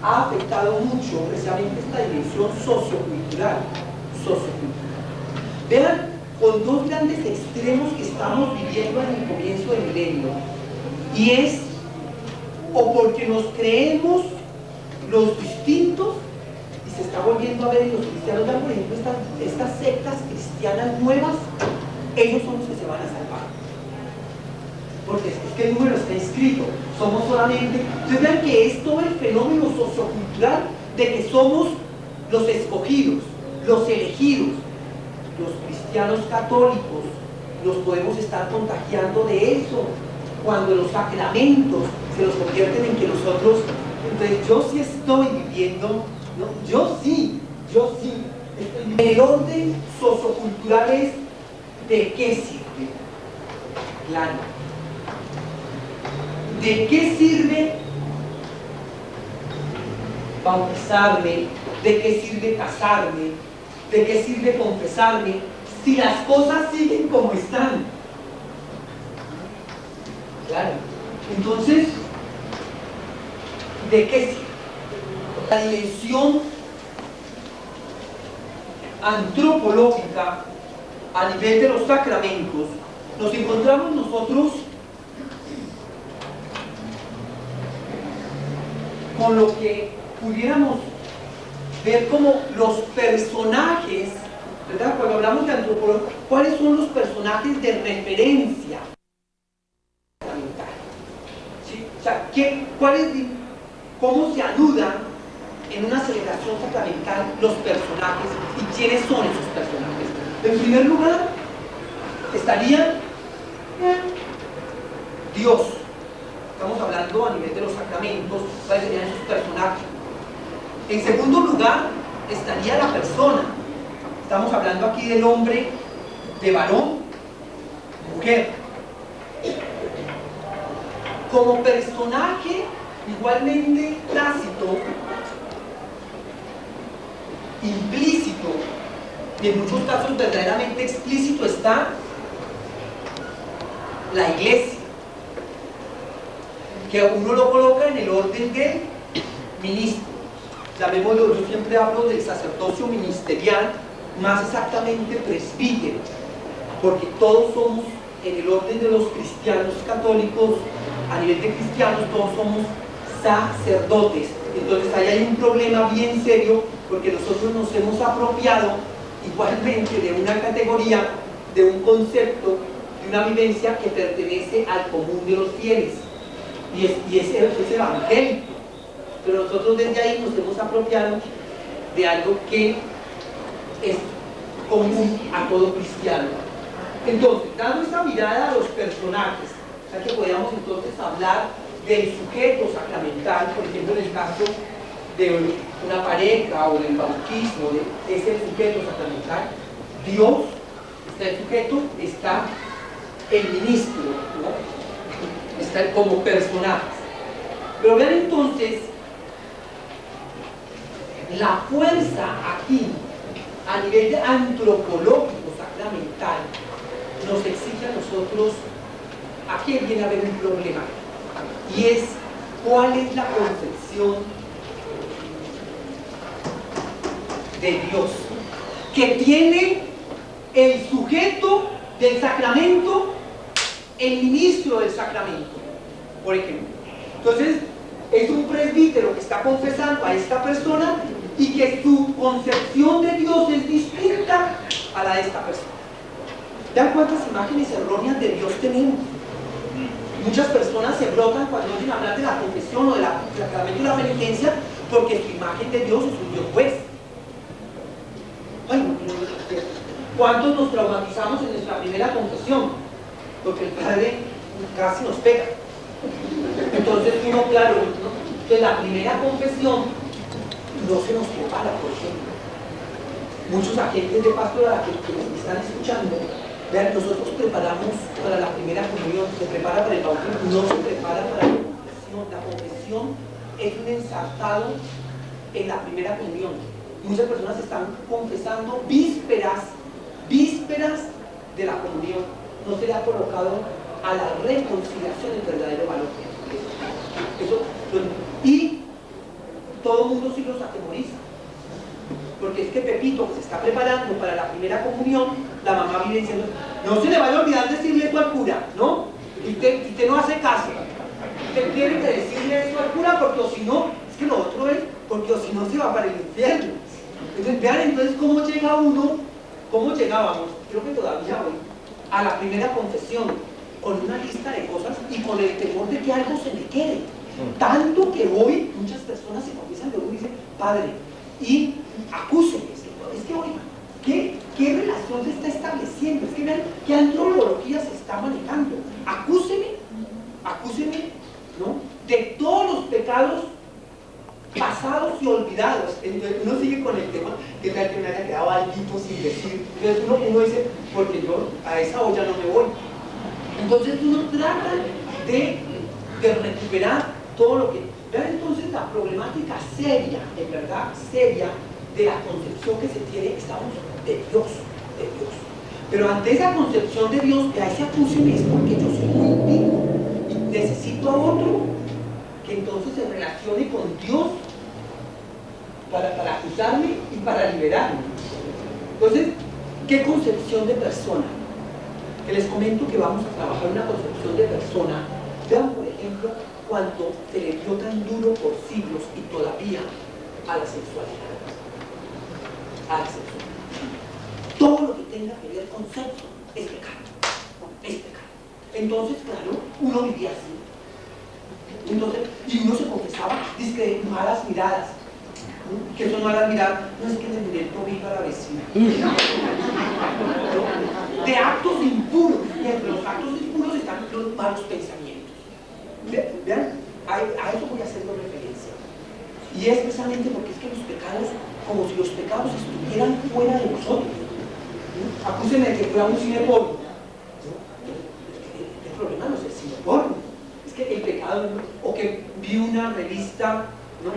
ha afectado mucho precisamente esta dimensión sociocultural. Vean, con dos grandes extremos que estamos viviendo en el comienzo del milenio, y es o porque nos creemos los distintos, y se está volviendo a ver en los cristianos, por ejemplo, estas sectas cristianas nuevas, ellos son los que se van a salvar, porque es que el número está inscrito, somos solamente. Entonces vean que es todo el fenómeno sociocultural de que somos los escogidos, los elegidos. Los cristianos católicos nos podemos estar contagiando de eso cuando los sacramentos se los convierten en que nosotros. Entonces yo sí estoy viviendo, ¿no? Yo sí estoy viviendo. El orden sociocultural es ¿de qué sirve? Claro. ¿De qué sirve bautizarme? ¿De qué sirve casarme? ¿De qué sirve confesarme si las cosas siguen como están? Claro. Entonces, ¿de qué sirve? La dimensión antropológica a nivel de los sacramentos, nos encontramos nosotros con lo que pudiéramos ver como los personajes, ¿verdad? Cuando hablamos de antropología, ¿cuáles son los personajes de referencia sacramental? ¿Sí? O sea, ¿cómo se anudan en una celebración sacramental los personajes y quiénes son esos personajes? En primer lugar, estaría Dios. Estamos hablando a nivel de los sacramentos, ¿cuáles serían esos personajes? En segundo lugar, estaría la persona. Estamos hablando aquí del hombre, de varón, mujer. Como personaje igualmente tácito, implícito, y en muchos casos verdaderamente explícito, está la iglesia, que uno lo coloca en el orden del ministro. Llamémoslo, yo siempre hablo del sacerdocio ministerial, más exactamente presbítero, porque todos somos, en el orden de los cristianos católicos, a nivel de cristianos, todos somos sacerdotes. Entonces ahí hay un problema bien serio, porque nosotros nos hemos apropiado igualmente de una categoría, de un concepto, de una vivencia que pertenece al común de los fieles, y es evangélico. Pero nosotros desde ahí nos hemos apropiado de algo que es común a todo cristiano. Entonces, dando esa mirada a los personajes, o sea que podríamos entonces hablar del sujeto sacramental, por ejemplo en el caso de una pareja o del bautismo, es el sujeto sacramental. Dios está el sujeto, está el ministro, ¿no? Está como personajes. Pero vean entonces la fuerza aquí, a nivel de antropológico sacramental, nos exige a nosotros, aquí viene a haber un problema, y es cuál es la concepción de Dios que tiene el sujeto del sacramento, el ministro del sacramento, por ejemplo. Entonces, es un presbítero que está confesando a esta persona y que su concepción de Dios es distinta a la de esta persona. ¿Vean cuántas imágenes erróneas de Dios tenemos? Muchas personas se brotan cuando oyen hablar de la confesión o del sacramento de la penitencia, porque su imagen de Dios es un Dios juez. Ay, ¿cuántos nos traumatizamos en nuestra primera confesión? Porque el Padre casi nos pega. Entonces uno, claro, de la primera confesión no se nos prepara, por ejemplo. Muchos agentes de pastoral que me están escuchando, vean, nosotros preparamos para la primera comunión, se prepara para el bautismo, no se prepara para la confesión. confesión es un ensartado en la primera comunión. Muchas personas están confesando vísperas de la comunión. No se le ha colocado a la reconciliación el verdadero valor. Y todo el mundo sí los atemoriza. Porque es que Pepito, que se está preparando para la primera comunión, la mamá viene diciendo, no se le vaya a olvidar decirle esto al cura, ¿no? Usted no hace caso. Usted tiene que decirle esto al cura porque o si no, es que lo otro es, porque o si no se va para el infierno. Entonces vean entonces cómo llega uno, cómo llegábamos, creo que todavía hoy, a la primera confesión, con una lista de cosas y con el temor de que algo se me quede. Tanto que hoy muchas personas se confiesan de uno y dicen, padre, y acúseme, es que oiga, ¿qué relación se está estableciendo? Es que vean qué antropología se está manejando. Acúseme, ¿no? De todos los pecados pasados y olvidados. Entonces uno sigue con el tema, que tal que me haya quedado algo sin decir. Entonces uno dice, porque yo a esa olla no me voy. Entonces uno trata de recuperar todo lo que... Vean entonces la problemática seria, en verdad seria, de la concepción que se tiene, estamos de Dios. Pero ante esa concepción de Dios, que a ese acúseme es porque yo soy muy antiguo y necesito a otro que entonces se relacione con Dios para acusarme y para liberarme. Entonces, ¿qué concepción de persona? Que les comento que vamos a trabajar una concepción de persona. Vean, por ejemplo, cuánto se le dio tan duro por siglos y todavía a la sexualidad. Todo lo que tenga que ver con sexo es pecado. Entonces, claro, uno vivía así. Entonces, y uno se confesaba, dice que malas miradas. ¿Qué son malas miradas? No es que le miré el tobillo a la vecina. De actos impuros, y entre los actos impuros están los malos pensamientos. Vean, a eso voy a hacerlo referencia. Y es precisamente porque es que los pecados, como si los pecados estuvieran fuera de nosotros. Acúsenme de que fue a un cine porno. El problema no es el cine porno, es que el pecado, o que vi una revista, ¿no?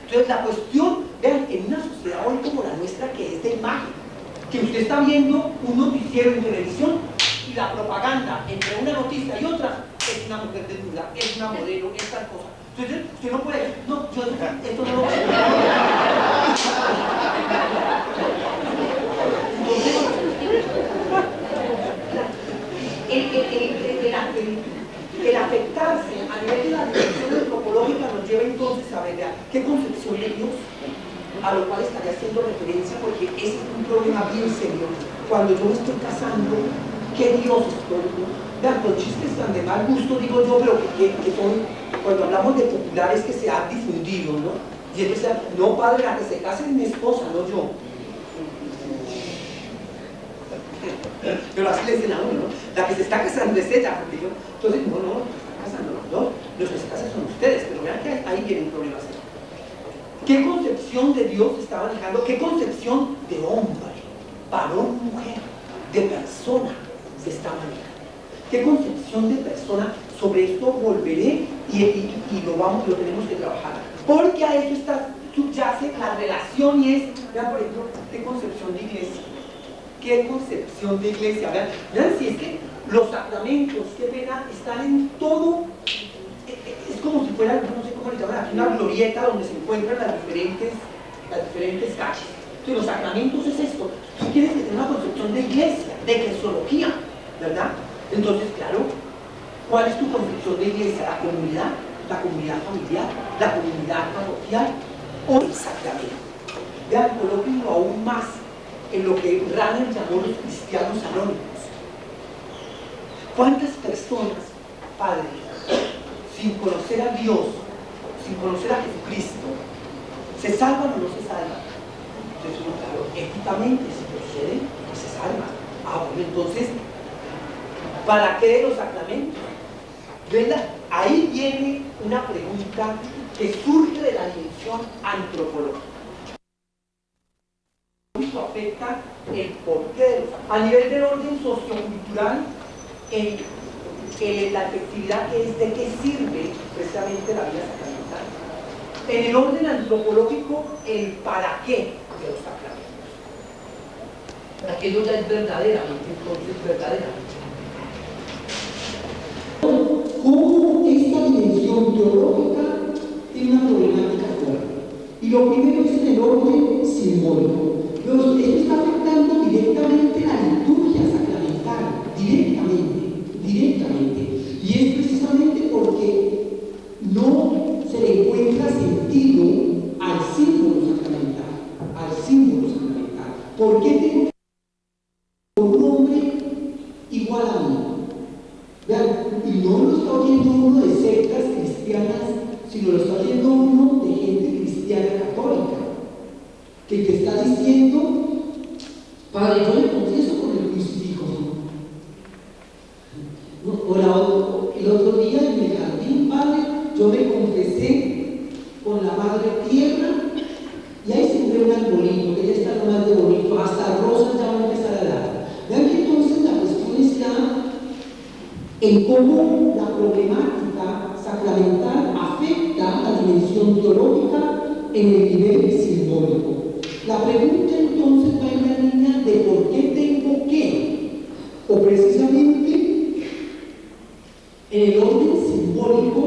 Entonces la cuestión, vean, en una sociedad hoy como la nuestra, que es de imagen, que usted está viendo un noticiero en televisión y la propaganda entre una noticia y otra es una mujer desnuda, es una modelo, es tal cosa. Entonces usted no puede decir, no, yo esto no lo voy a hacer. El afectarse a nivel de la dimensión antropológica nos lleva entonces a ver qué concepción de Dios, a lo cual estaría haciendo referencia, porque ese es un problema bien serio. Cuando yo me estoy casando, ¿qué Dios estoy? Vean, con chistes tan de mal gusto digo yo, pero que son, cuando hablamos de populares que se han difundido, ¿no? Y es que sea, no, padre, la que se case es mi esposa, no yo. Pero así le dicen a uno, ¿no? La que se está casando es ella, porque yo, entonces, no, casando, no, los que se casan son ustedes, pero vean que ahí vienen problemas. ¿Qué concepción de Dios está manejando? ¿Qué concepción de hombre, varón, mujer, de persona se está manejando? ¿Qué concepción de persona? Sobre esto volveré y lo tenemos que trabajar. Porque a eso subyace la relación y es, vean por ejemplo, ¿qué concepción de iglesia? ¿Qué concepción de iglesia? Vean si es que los sacramentos, qué pena, están en todo. Es como si fuera, no sé cómo le llaman aquí, una glorieta donde se encuentran las diferentes calles. Entonces los sacramentos es esto. Tú tienes que tener una concepción de iglesia, de eclesiología, ¿verdad? Entonces, claro, ¿cuál es tu concepción de iglesia? La comunidad familiar, la comunidad parroquial o el sacramento. Vean, colóquenlo aún más en lo que Rahner llamó los cristianos anónimos. ¿Cuántas personas, padre, sin conocer a Dios, sin conocer a Jesucristo, se salvan o no se salvan? Entonces uno, claro, éticamente, si proceden, pues se salvan. Bueno, entonces, ¿para qué los sacramentos? ¿Verdad? Ahí viene una pregunta que surge de la dimensión antropológica. Esto afecta el porqué de los sacramentos. A nivel del orden sociocultural, la efectividad que es de qué sirve precisamente realmente la vida sacramental. En el orden antropológico, el para qué de los sacramentos. Aquello ya es verdaderamente, entonces, verdaderamente. ¿Cómo esta dimensión teológica tiene una problemática fuerte? Y lo primero es en el orden simbólico. Esto está afectando directamente la liturgia sacramental, directamente. Y es precisamente porque no se le encuentra sentido al símbolo sacramental. ¿Por qué tengo que un hombre igual a mí? Vean, y no lo está oyendo uno de sectas cristianas, sino lo está oyendo uno de gente cristiana católica, que te está diciendo: Padre, yo le confieso con el crucifijo. El otro día en el jardín, Padre, yo me confesé con la Madre Tierra, y ahí sembré un arbolito, que ya está lo más de bonito, hasta rosas ya van a empezar a dar. Vean que entonces la cuestión está en cómo la problemática sacramental afecta la dimensión teológica en el nivel simbólico. La pregunta entonces va en la línea de por qué tengo que, o precisamente en el orden simbólico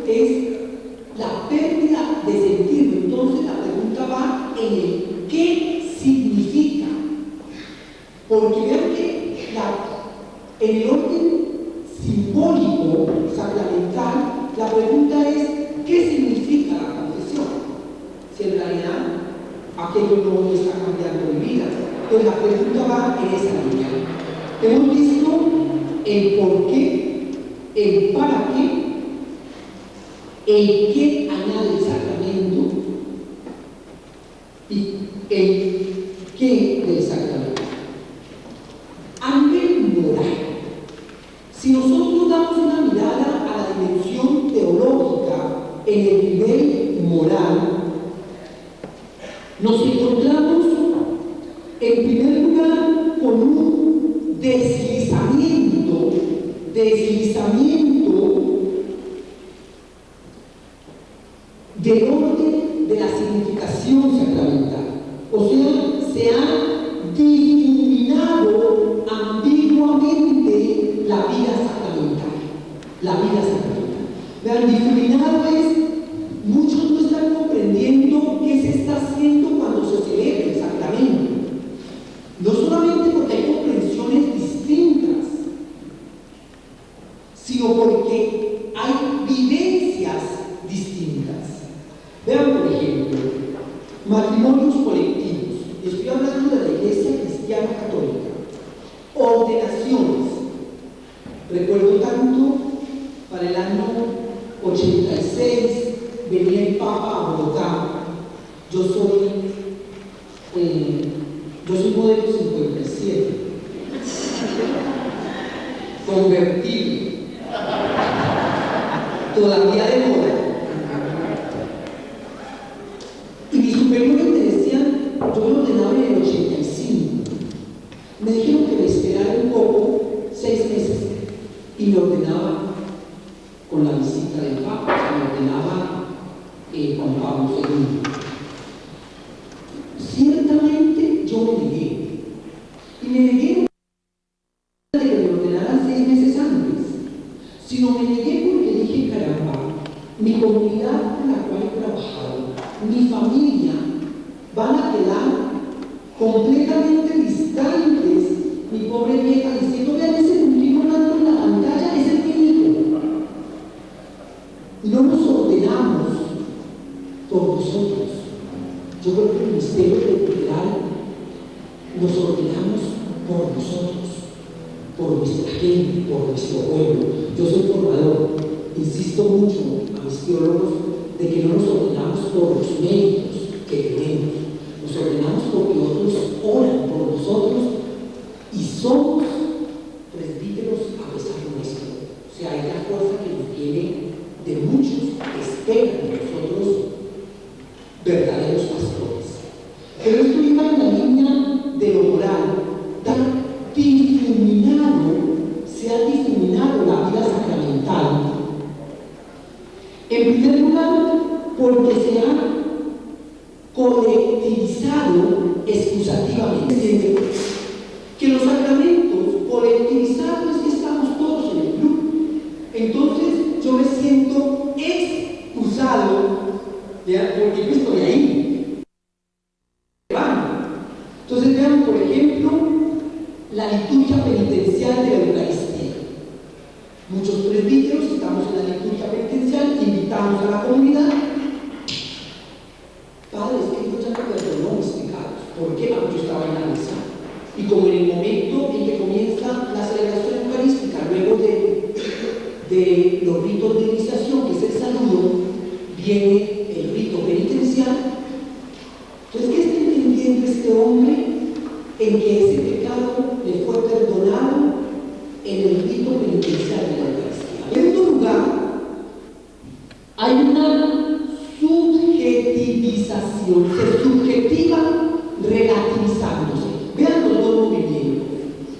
es la pérdida de sentido. Entonces la pregunta va en el qué significa. Porque vean que en el orden simbólico, sacramental, la pregunta es ¿qué significa la confesión? Si en realidad aquello no está cambiando mi vida. Entonces la pregunta va en esa línea. Hemos visto el por qué, el para qué, el qué añade el sacramento y el qué del sacramento. A nivel moral, si nosotros damos una mirada a la dimensión teológica en el nivel moral, nos encontramos en primer lugar con un deslizamiento del orden de la significación sacramental. O sea, se ha difuminado ambiguamente la vida sacramental. Vean, difuminado es, muchos no están comprendiendo qué se está haciendo cuando se celebra el sacramento. No solamente porque hay comprensiones distintas, sino porque hay vivencias distintas. Vean, por ejemplo, matrimonios colectivos. Estoy hablando de la Iglesia Cristiana Católica. Ordenaciones. Recuerdo tanto, para el año 86 venía el Papa a Bogotá. Yo soy modelo 57, convertido, todavía de moda. Y mis superiores me decían, yo me ordenaba en el 85. Me dijeron que me esperara un poco, 6 meses, y me ordenaba con la visita del Papa, me ordenaba Juan Pablo II. Ciertamente yo me negué. Y me negué no de que me ordenaran 6 meses antes, sino me negué porque dije, caramba, mi comunidad con la cual he trabajado, mi familia, van a quedar completamente distantes. Mi pobre vieja diciendo, vean ese puntito blanco en la pantalla, ese es mi hijo. No nos ordenamos por nosotros. Yo creo que el ministerio cultural nos ordenamos por nosotros, por nuestra gente, por nuestro pueblo. Yo soy formador, insisto mucho a mis teólogos de que no nos ordenamos por los méritos que tenemos, nos ordenamos porque otros oran por nosotros y somos presbíteros a pesar nuestro. O sea, hay la fuerza que nos viene de muchos que esperan de nosotros verdaderos pastores. Pero esto iba en la línea de lo moral. Se ha difuminado la vida sacramental En primer lugar, porque se ha colectivizado excusativamente. Que los sacramentos colectivizados es que estamos todos en el grupo. Entonces yo me siento excusado porque yo estoy ahí. Entonces vean, por ejemplo, la liturgia penitencial de la Eucaristía. Muchos presbíteros estamos en la liturgia penitencial, invitamos a la comunidad. Padre, es que yo ya no perdonó mis pecados. ¿Por qué? Porque yo estaba en la misa. Y como en el momento en que comienza la celebración eucarística, luego de los ritos de iniciación, que es el saludo, viene el rito penitencial. Entonces, ¿qué está entendiendo este hombre? En que ese pecado le fue perdonado en el rito penitencial de la Eucaristía. En segundo lugar, hay una subjetivización, se subjetiva relativizándose. Vean los dos movimientos.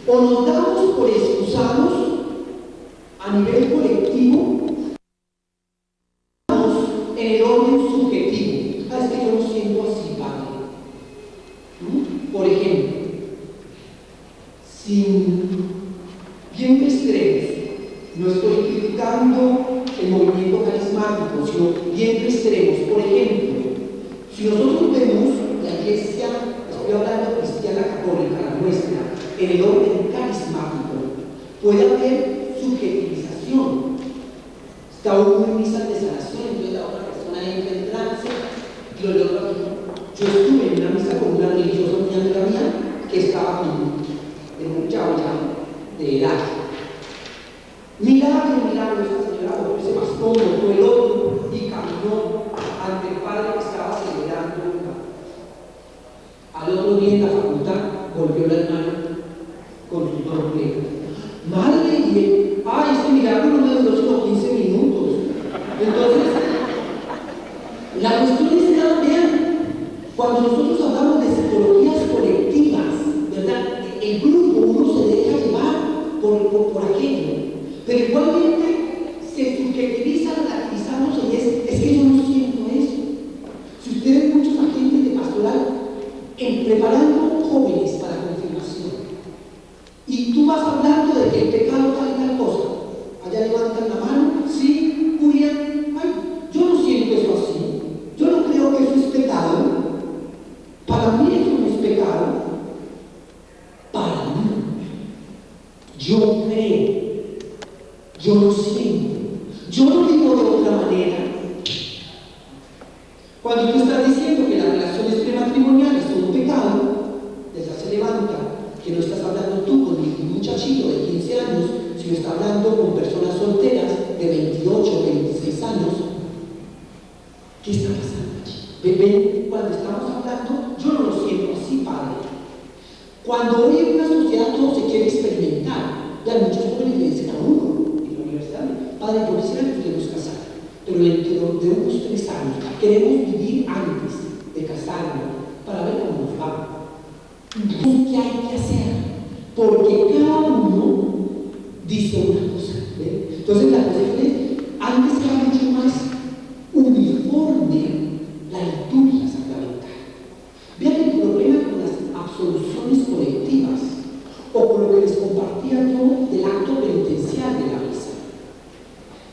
O nos damos por excusados a nivel colectivo, en el orden subjetivo. Es que yo lo siento así, padre. Por ejemplo, sin bien extremos, no estoy criticando el movimiento carismático, sino bien extremos. Por ejemplo, si nosotros vemos la iglesia, estoy hablando cristiana católica, la nuestra, en el orden carismático, puede haber subjetivización. Está uno en misa de sanación, entonces la otra persona entra en trance, y lo otro aquí. Yo estuve en una misa con una religiosa muy amiga mía que estaba en un chavo de edad. Milagro, esa señora se bastó, botó el otro y caminó ante el padre que estaba celebrando. Al otro día en la facultad volvió la hermana con sus dos plegas. Madre, ese milagro no me duró sino 15 minutos. Entonces, la cuestión es nada, vean, cuando nosotros hablamos de psicologías colectivas, ¿verdad? El grupo, uno se deja llevar por aquello, pero igualmente se subjetiviza relativizándose y es que yo no siento eso. Si ustedes, muchos agentes de pastoral, preparando jóvenes para confirmación, y tú vas hablando de que el pecado tal y tal cosa, allá levantan la mano, sí, Julián, yo no siento eso así, yo no creo que eso es pecado, para mí eso no es pecado, para mí, yo creo, yo lo siento, yo lo digo de otra manera. Cuando tú estás diciendo que las relaciones prematrimoniales son un pecado, esa se levanta, que no estás hablando tú con ningún muchachito de 15 años, sino estás hablando con personas solteras de 28 o 26 años. ¿Qué está pasando allí? ¿Ven? Cuando estamos hablando, yo no lo siento así, padre. Cuando hoy en una sociedad todo se quiere experimentar, ya muchos jóvenes le dicen a uno en la universidad, padre, yo quisiera que usted nos casara, pero dentro de unos 3 años queremos vivir antes de casarnos para ver cómo nos va. Entonces, ¿qué hay que hacer? Porque cada uno dice una cosa. ¿Ve? Entonces, la cuestión es, antes era mucho más uniforme la liturgia sacramental. Vean el problema con las absoluciones colectivas o con lo que les compartía yo del acto penitencial de la misa.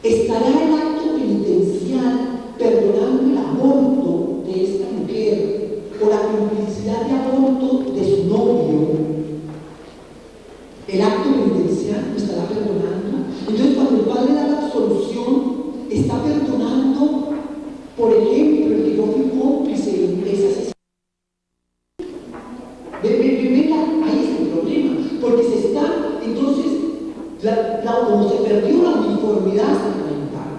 ¿Estará el acto penitencial perdonando el aborto de esta mujer o la complicidad de aborto de su novio? El acto penitencial lo estará perdonando. Entonces, cuando el padre da la absolución, está perdonando, por ejemplo, el que yo fui cómplice en ese asesinato. Ahí es el problema, porque se está, entonces, como se perdió la uniformidad sacramental,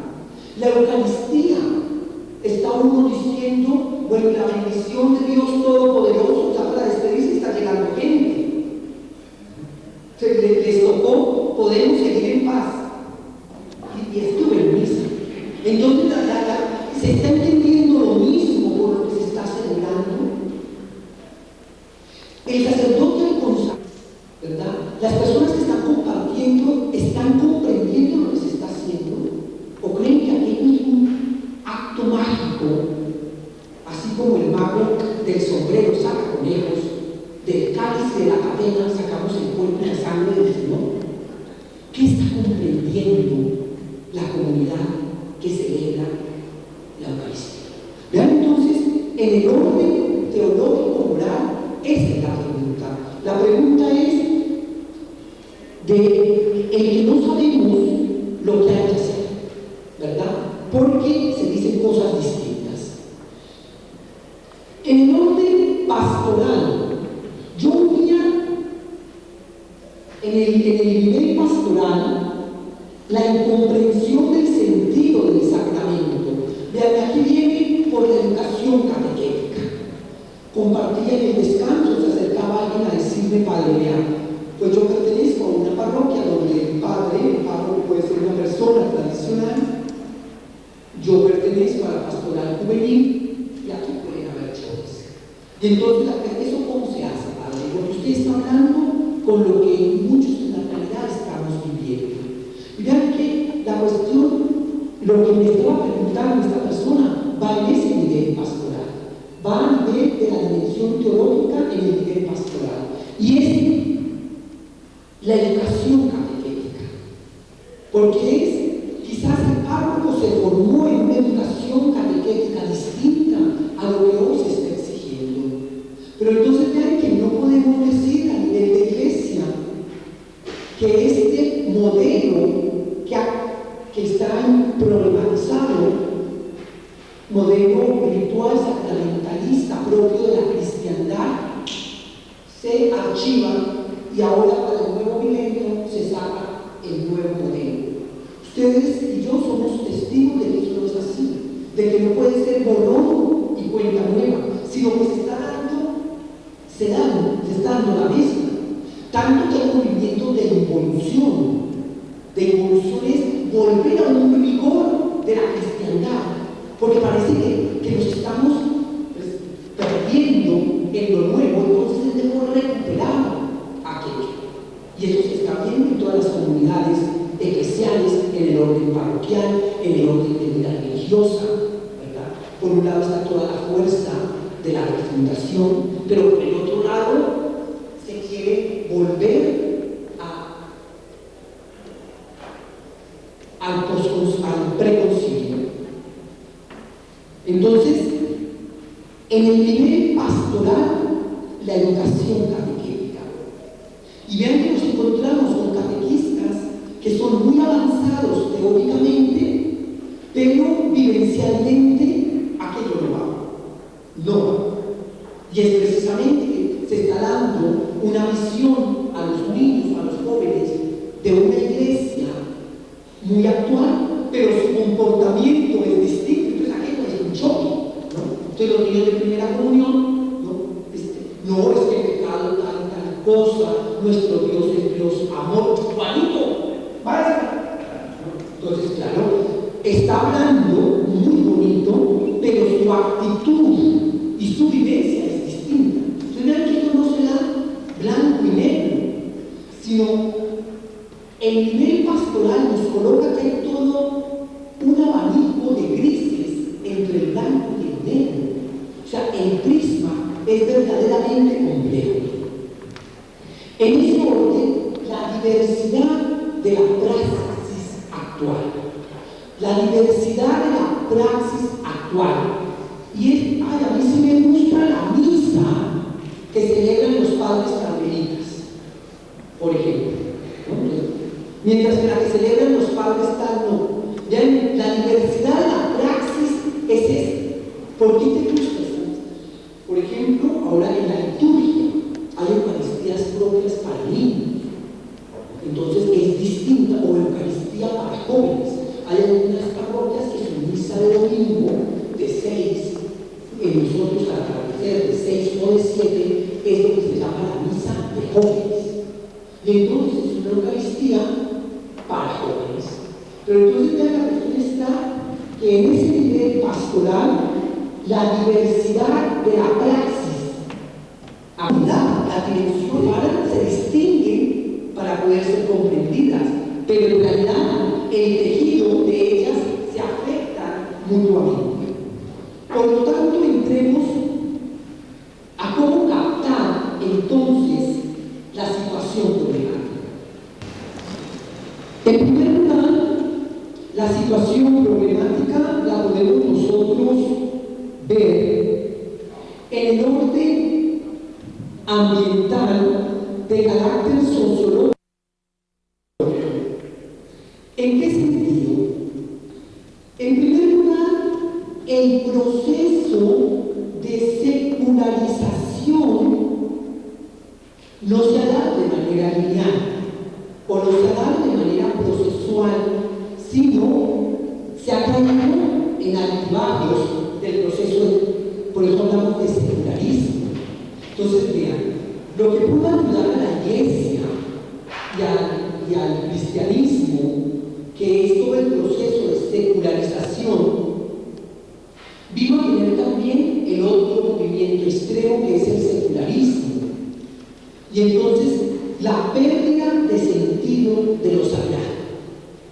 la Eucaristía, está uno diciendo, bueno, la bendición de Dios Todopoderoso, ya para despedirse está llegando gente. Les tocó, podemos seguir en paz. Y estuve en misa. Entonces, se está entendiendo lo mismo por lo que se está celebrando. El sacerdote al consagrado, ¿verdad? Las personas que están compartiendo, ¿están comprendiendo lo que se está haciendo? ¿O creen que aquello es un cáliz de la cadena sacamos el cuerpo y la sangre del Señor. ¿Qué está comprendiendo la comunidad que celebra la Eucaristía? Vean entonces, en el orden teológico moral, esa es la pregunta. La pregunta es de el que no sabemos lo que hay que hacer, ¿verdad? Porque se dicen cosas distintas. En el orden pastoral, yo unía en el nivel pastoral la incomprensión del sentido del sacramento. Vean, aquí viene por la educación catequética. Compartía en el descanso, se acercaba alguien a decirme, padre, vean, pues yo pertenezco a una parroquia donde el párroco puede ser una persona tradicional, yo pertenezco a la pastoral juvenil y aquí pueden haber choques. Y entonces, ¿eso cómo se hace, padre? Porque usted está hablando con lo que muchos en la realidad estamos viviendo. Y vean que la cuestión, lo que me estaba preguntando esta persona, va en ese nivel pastoral, va a nivel de la dimensión teológica en el nivel pastoral. Y es la educación catequética, porque es, quizás el párroco se formó en una educación catequética distinta a lo que hoy se está exigiendo. Pero entonces vean que no podemos decir a nivel de iglesia que este modelo que está problematizado, modelo ritual sacramentalista propio de la cristiandad, se archiva y ahora para el nuevo milenio se saca el nuevo modelo. Ustedes y yo somos testigos de que esto no es así, de que no puede ser borrón y cuenta nueva, sino que se está dando la misma. Tanto que hay movimientos de involución. De involución es volver a un rigor de la cristiandad, porque parece que nos estamos perdiendo en lo nuevo, entonces debemos recuperar aquello. Y eso se está viendo en todas las comunidades eclesiales, en el orden parroquial, en el orden de vida religiosa, ¿verdad? Por un lado está toda la fuerza de la refundación, pero por el otro lado se quiere volver al preconcilio. Entonces, en el nivel pastoral, la educación catequética. Y vean que nos encontramos con catequistas que son muy avanzados teóricamente, pero vivencialmente aquello no va. No va. Y es precisamente que se está dando una visión a los niños, a los jóvenes, de una iglesia muy actual, pero su comportamiento es distinto. Entonces aquello es un choque, ¿no? Entonces los niños de primera comunión, no es que el pecado tal cosa, nuestro Dios es Dios amor, Juanito, vaya. Entonces, claro, está hablando muy bonito, pero su actitud y su vivencia es distinta. Entonces vean que esto no se da blanco y negro, sino el nivel pastoral nos coloca que hay todo un abanico de grises entre el blanco y el negro. O sea, el prisma es verdaderamente complejo. En ese orden, la diversidad de la praxis actual. La diversidad de la praxis actual. Y a mí sí me gusta la misa que celebran los padres carmelitas, por ejemplo, ¿no? Mientras que la que celebran los padres tal no. Ya la diversidad de la praxis es esta. ¿Por qué te gusta esta? Por ejemplo, ahora en la liturgia hay eucaristías propias para niños. Entonces es distinta, o eucaristía para jóvenes. Hay algunas parroquias que su misa de domingo de 6, en nosotros al atardecer de 6 o de 7, es lo que se llama la misa de jóvenes. Y entonces es una eucaristía para jóvenes. Pero entonces ya la cuestión está que en ese nivel pastoral la diversidad de la praxis, las dimensiones humanas se distinguen para poder ser comprendidas, pero en realidad el tejido de ellas se afecta mutuamente. Por lo tanto, entremos a cómo captar entonces La situación problemática la podemos nosotros ver en el orden ambiental de carácter sociológico. ¿En qué sentido? En primer lugar, el proceso de secularización no se da de manera lineal o no se da de manera procesual, sino se ha caído en altibajos del proceso, por eso hablamos de secularismo. Entonces, vean, lo que pudo ayudar a la Iglesia y al cristianismo, que es todo el proceso de secularización, vino a tener también el otro movimiento extremo que es el secularismo. Y entonces la pérdida de sentido de lo sagrado,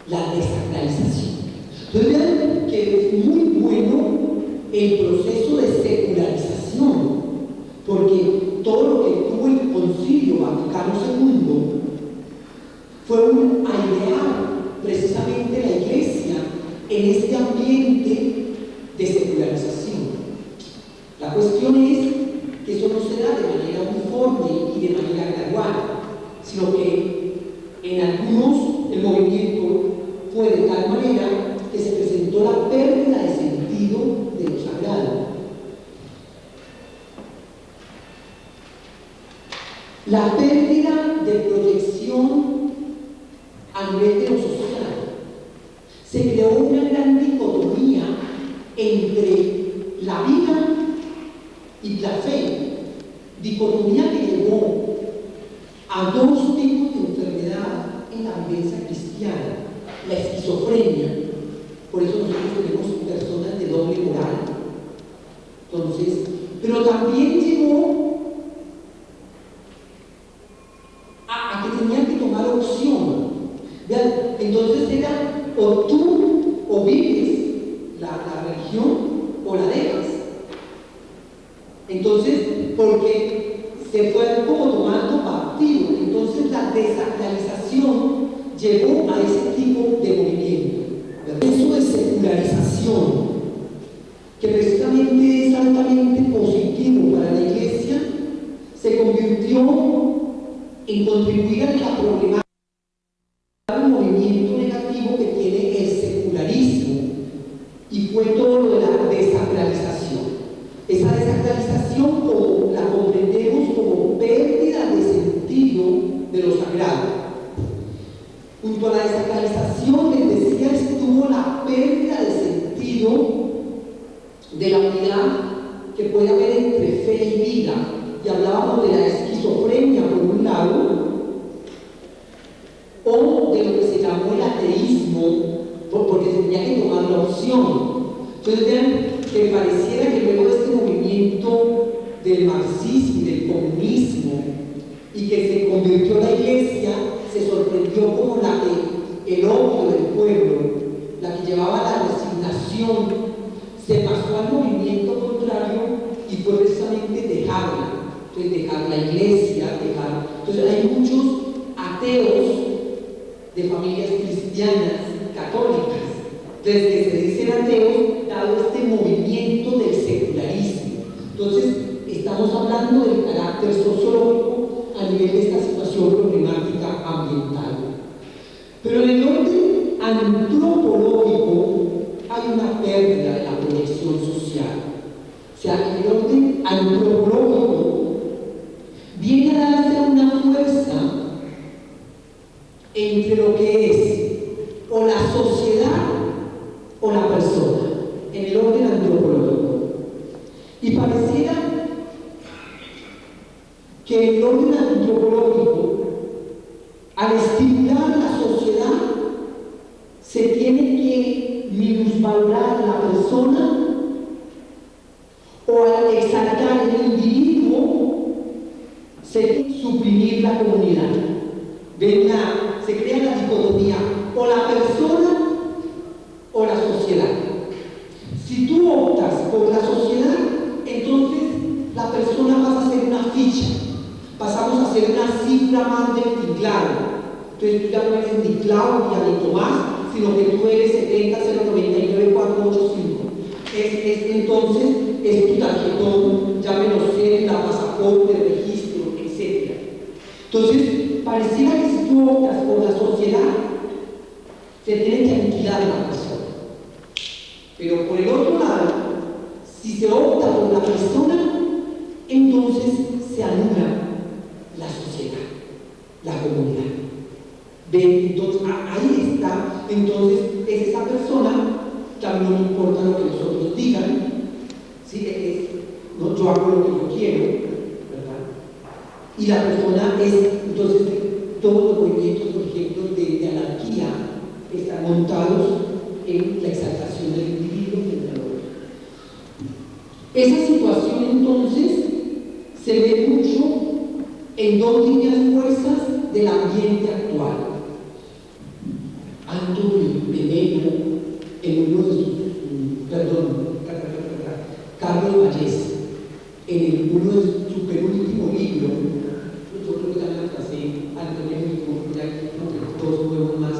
la desacralización. Entonces vean que es muy bueno el proceso de secularización, porque todo lo que tuvo el Concilio Vaticano II fue un airear precisamente la Iglesia en este ambiente de secularización. La cuestión es que eso no se da de manera uniforme y de manera gradual, sino que en algunos el movimiento fue de tal manera que se presentó la pérdida de sentido de lo sagrado. La pérdida de proyección a nivel de lo social. Se creó una gran dicotomía entre la vida y la fe, dicotomía que llevó a dos tipos de enfermedad en la vivencia cristiana: la esquizofrenia, por eso nosotros tenemos personas de doble moral. Entonces, pero también llevó a que tenían que tomar opción. ¿Vean? Entonces era o tú o vives la religión o la dejas. Entonces, porque se fue como tomando partido, entonces la desacralización llevó a ese tipo de movimiento. Eso de secularización, que precisamente es altamente positivo para la Iglesia, se convirtió en contribuir a la problemática del movimiento negativo que tiene el secularismo, y fue todo lo de la desacralización. Esa desacralización como la comprendemos como pérdida de sentido de lo sagrado. Junto a la desacralización, les decía, estuvo la pérdida de sentido de la unidad que puede haber entre fe y vida. Y hablábamos de la esquizofrenia por un lado, o de lo que se llamó el ateísmo, porque se tenía que tomar la opción. Entonces vean que pareciera que luego de este movimiento del marxismo y del comunismo, y que se convirtió la Iglesia, se sorprendió como la que el odio del pueblo, la que llevaba la resignación, se pasó al movimiento contrario y fue precisamente dejarla. Entonces dejar la Iglesia, dejar. Entonces hay muchos ateos de familias cristianas, católicas, desde que se dicen ateos, dado este movimiento del secularismo. Entonces, estamos hablando del carácter sociológico a nivel de esta situación problemática ambiental. Pero en el orden antropológico hay una pérdida de la proyección social. O sea, en el orden antropológico viene a darse una fuerza entre lo que es o la sociedad o la persona, en el orden antropológico. Y pareciera que el orden antropológico, al estimular la sociedad, se tiene que minusvalorar la persona, o al exaltar el individuo, se suprimir la comunidad. Se crea la dicotomía, o la persona o la sociedad. Si tú optas por la sociedad, entonces la persona pasa a ser una ficha, pasamos a ser una cifra más del teclado. Entonces tú ya no eres ni Claudia ni Tomás, sino que tú eres 70-099-485. Entonces, es tu tarjetón, llámelo cédula, pasaporte, registro, etc. Entonces, pareciera que si tú optas por la sociedad, se tiene que aniquilar la persona. Pero por el otro lado, si se opta por la persona, entonces se anula la sociedad, la comunidad. ¿Ven? Entonces, ahí está. Entonces, es esa persona que a mí no me importa lo que los otros digan, ¿sí? No, yo hago lo que yo quiero, ¿verdad? Y la persona es, entonces, todos los movimientos, por ejemplo, de anarquía están montados en la exaltación del individuo frente al otro. Esa situación, entonces, se ve mucho en dos líneas fuerzas del ambiente actual. Antonio Melo, en uno de sus, Carlos Vallés, en uno de su penúltimo libro, yo creo que también la pasé anteriormente, ya que dos nuevos más,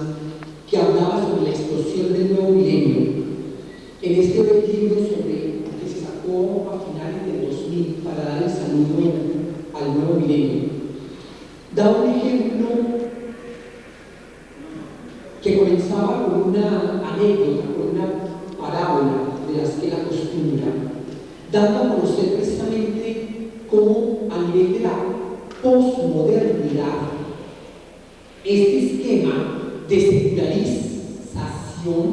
que hablaba sobre la explosión del nuevo milenio. En este libro que se sacó a finales del 2000 para dar el saludo al nuevo milenio, da un ejemplo que comenzaba con una anécdota, con una parábola de las que él acostumbra, dando a conocer precisamente cómo a nivel de la posmodernidad este esquema de secularización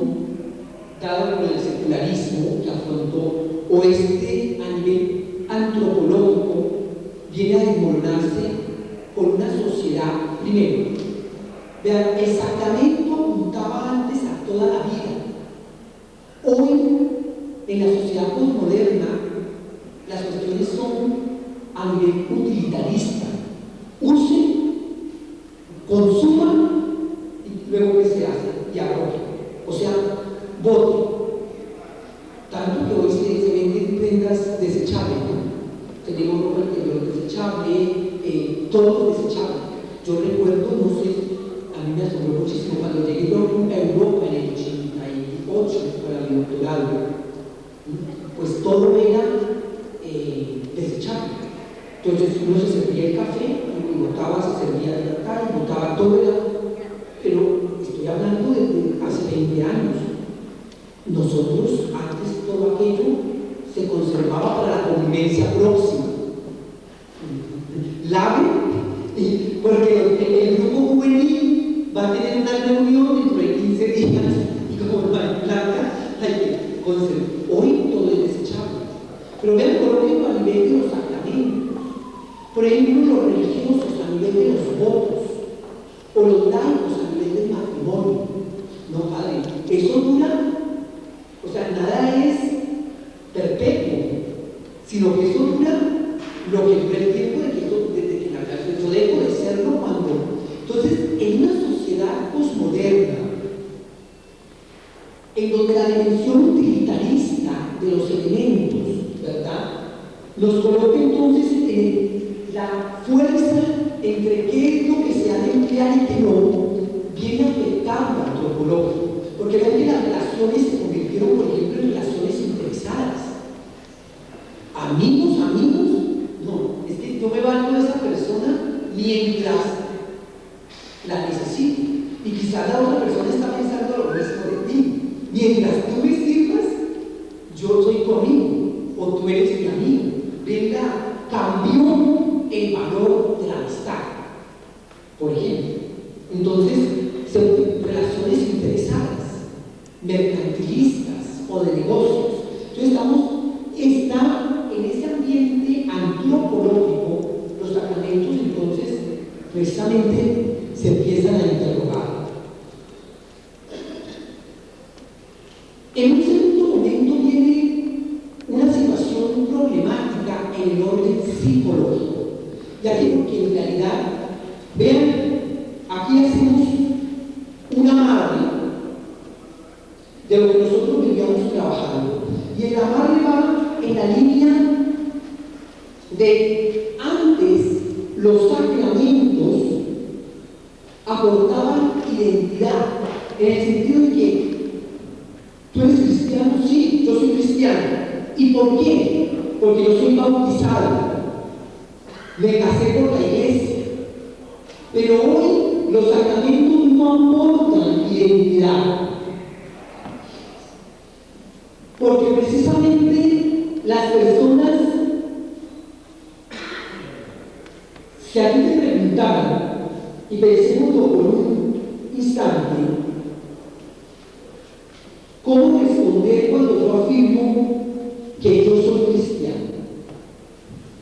dado por el secularismo que afrontó o a nivel antropológico viene a desmoronarse con una sociedad. Primero, vean, el sacramento apuntaba antes a toda la vida. Hoy, en la sociedad postmoderna, las cuestiones son a nivel utilitarista. Usen, consuman y luego ¿qué se hace? Y ahorren. O sea, voten. Tanto que hoy se venden prendas desechables, ¿no? Tenemos ropa interior desechable, todo desechable. Yo recuerdo, no sé, a mí me asombró muchísimo cuando llegué a Europa en el 88 para mi doctorado, pues todo era desechable. Entonces uno se servía el café y botaba, se servía de acá y botaba todo, pero estoy hablando de hace 20 años. Nosotros antes todo aquello se conservaba para la convivencia próxima. Lave, porque el grupo juvenil va a tener una reunión dentro de 15 días y como no hay plata, hay que conservar. Hoy todo es desechable. Pero vean, colóquenlo a nivel de los sacramentos. Por ejemplo, los religiosos a nivel de los votos, o los laicos a nivel del matrimonio. No, padre, eso dura, o sea, nada es perpetuo, sino que eso dura lo que dura el tiempo desde que nació. Eso dejo de serlo cuando. Entonces, en una sociedad posmoderna, en donde la dimensión utilitarista de los elementos, ¿verdad?, nos coloca entonces en la fuerza entre qué es lo que se ha de emplear y qué no, viene afectando al antropológico. Porque vean que las relaciones se convirtieron, por ejemplo, en relaciones interesadas. Amigos, no, es que yo me valgo de esa persona mientras la necesito. Y quizás la otra persona está pensando lo mismo de ti. Mientras tú me sirvas, yo soy tu amigo, o tú eres mi amigo. Venga, cambió el valor de la amistad, por ejemplo. Entonces, son relaciones interesadas, mercantilistas o de negocios. Entonces, está en ese ambiente antropológico, los sacramentos, entonces, precisamente se empiezan a interrogar. En un segundo momento viene una situación problemática en el orden psicológico. Ya digo que en realidad, vean, aquí hacemos una amarre de lo que nosotros veníamos trabajando. Y el amarre va en la línea de antes los sacramentos aportaban identidad, en el sentido de que por qué? Porque yo soy bautizado, me casé por la iglesia, pero hoy los sacramentos no aportan identidad, porque precisamente las personas, si a ti te preguntaran, y pensémoslo por un instante, ¿cómo responder cuando yo afirmo que yo soy cristiano?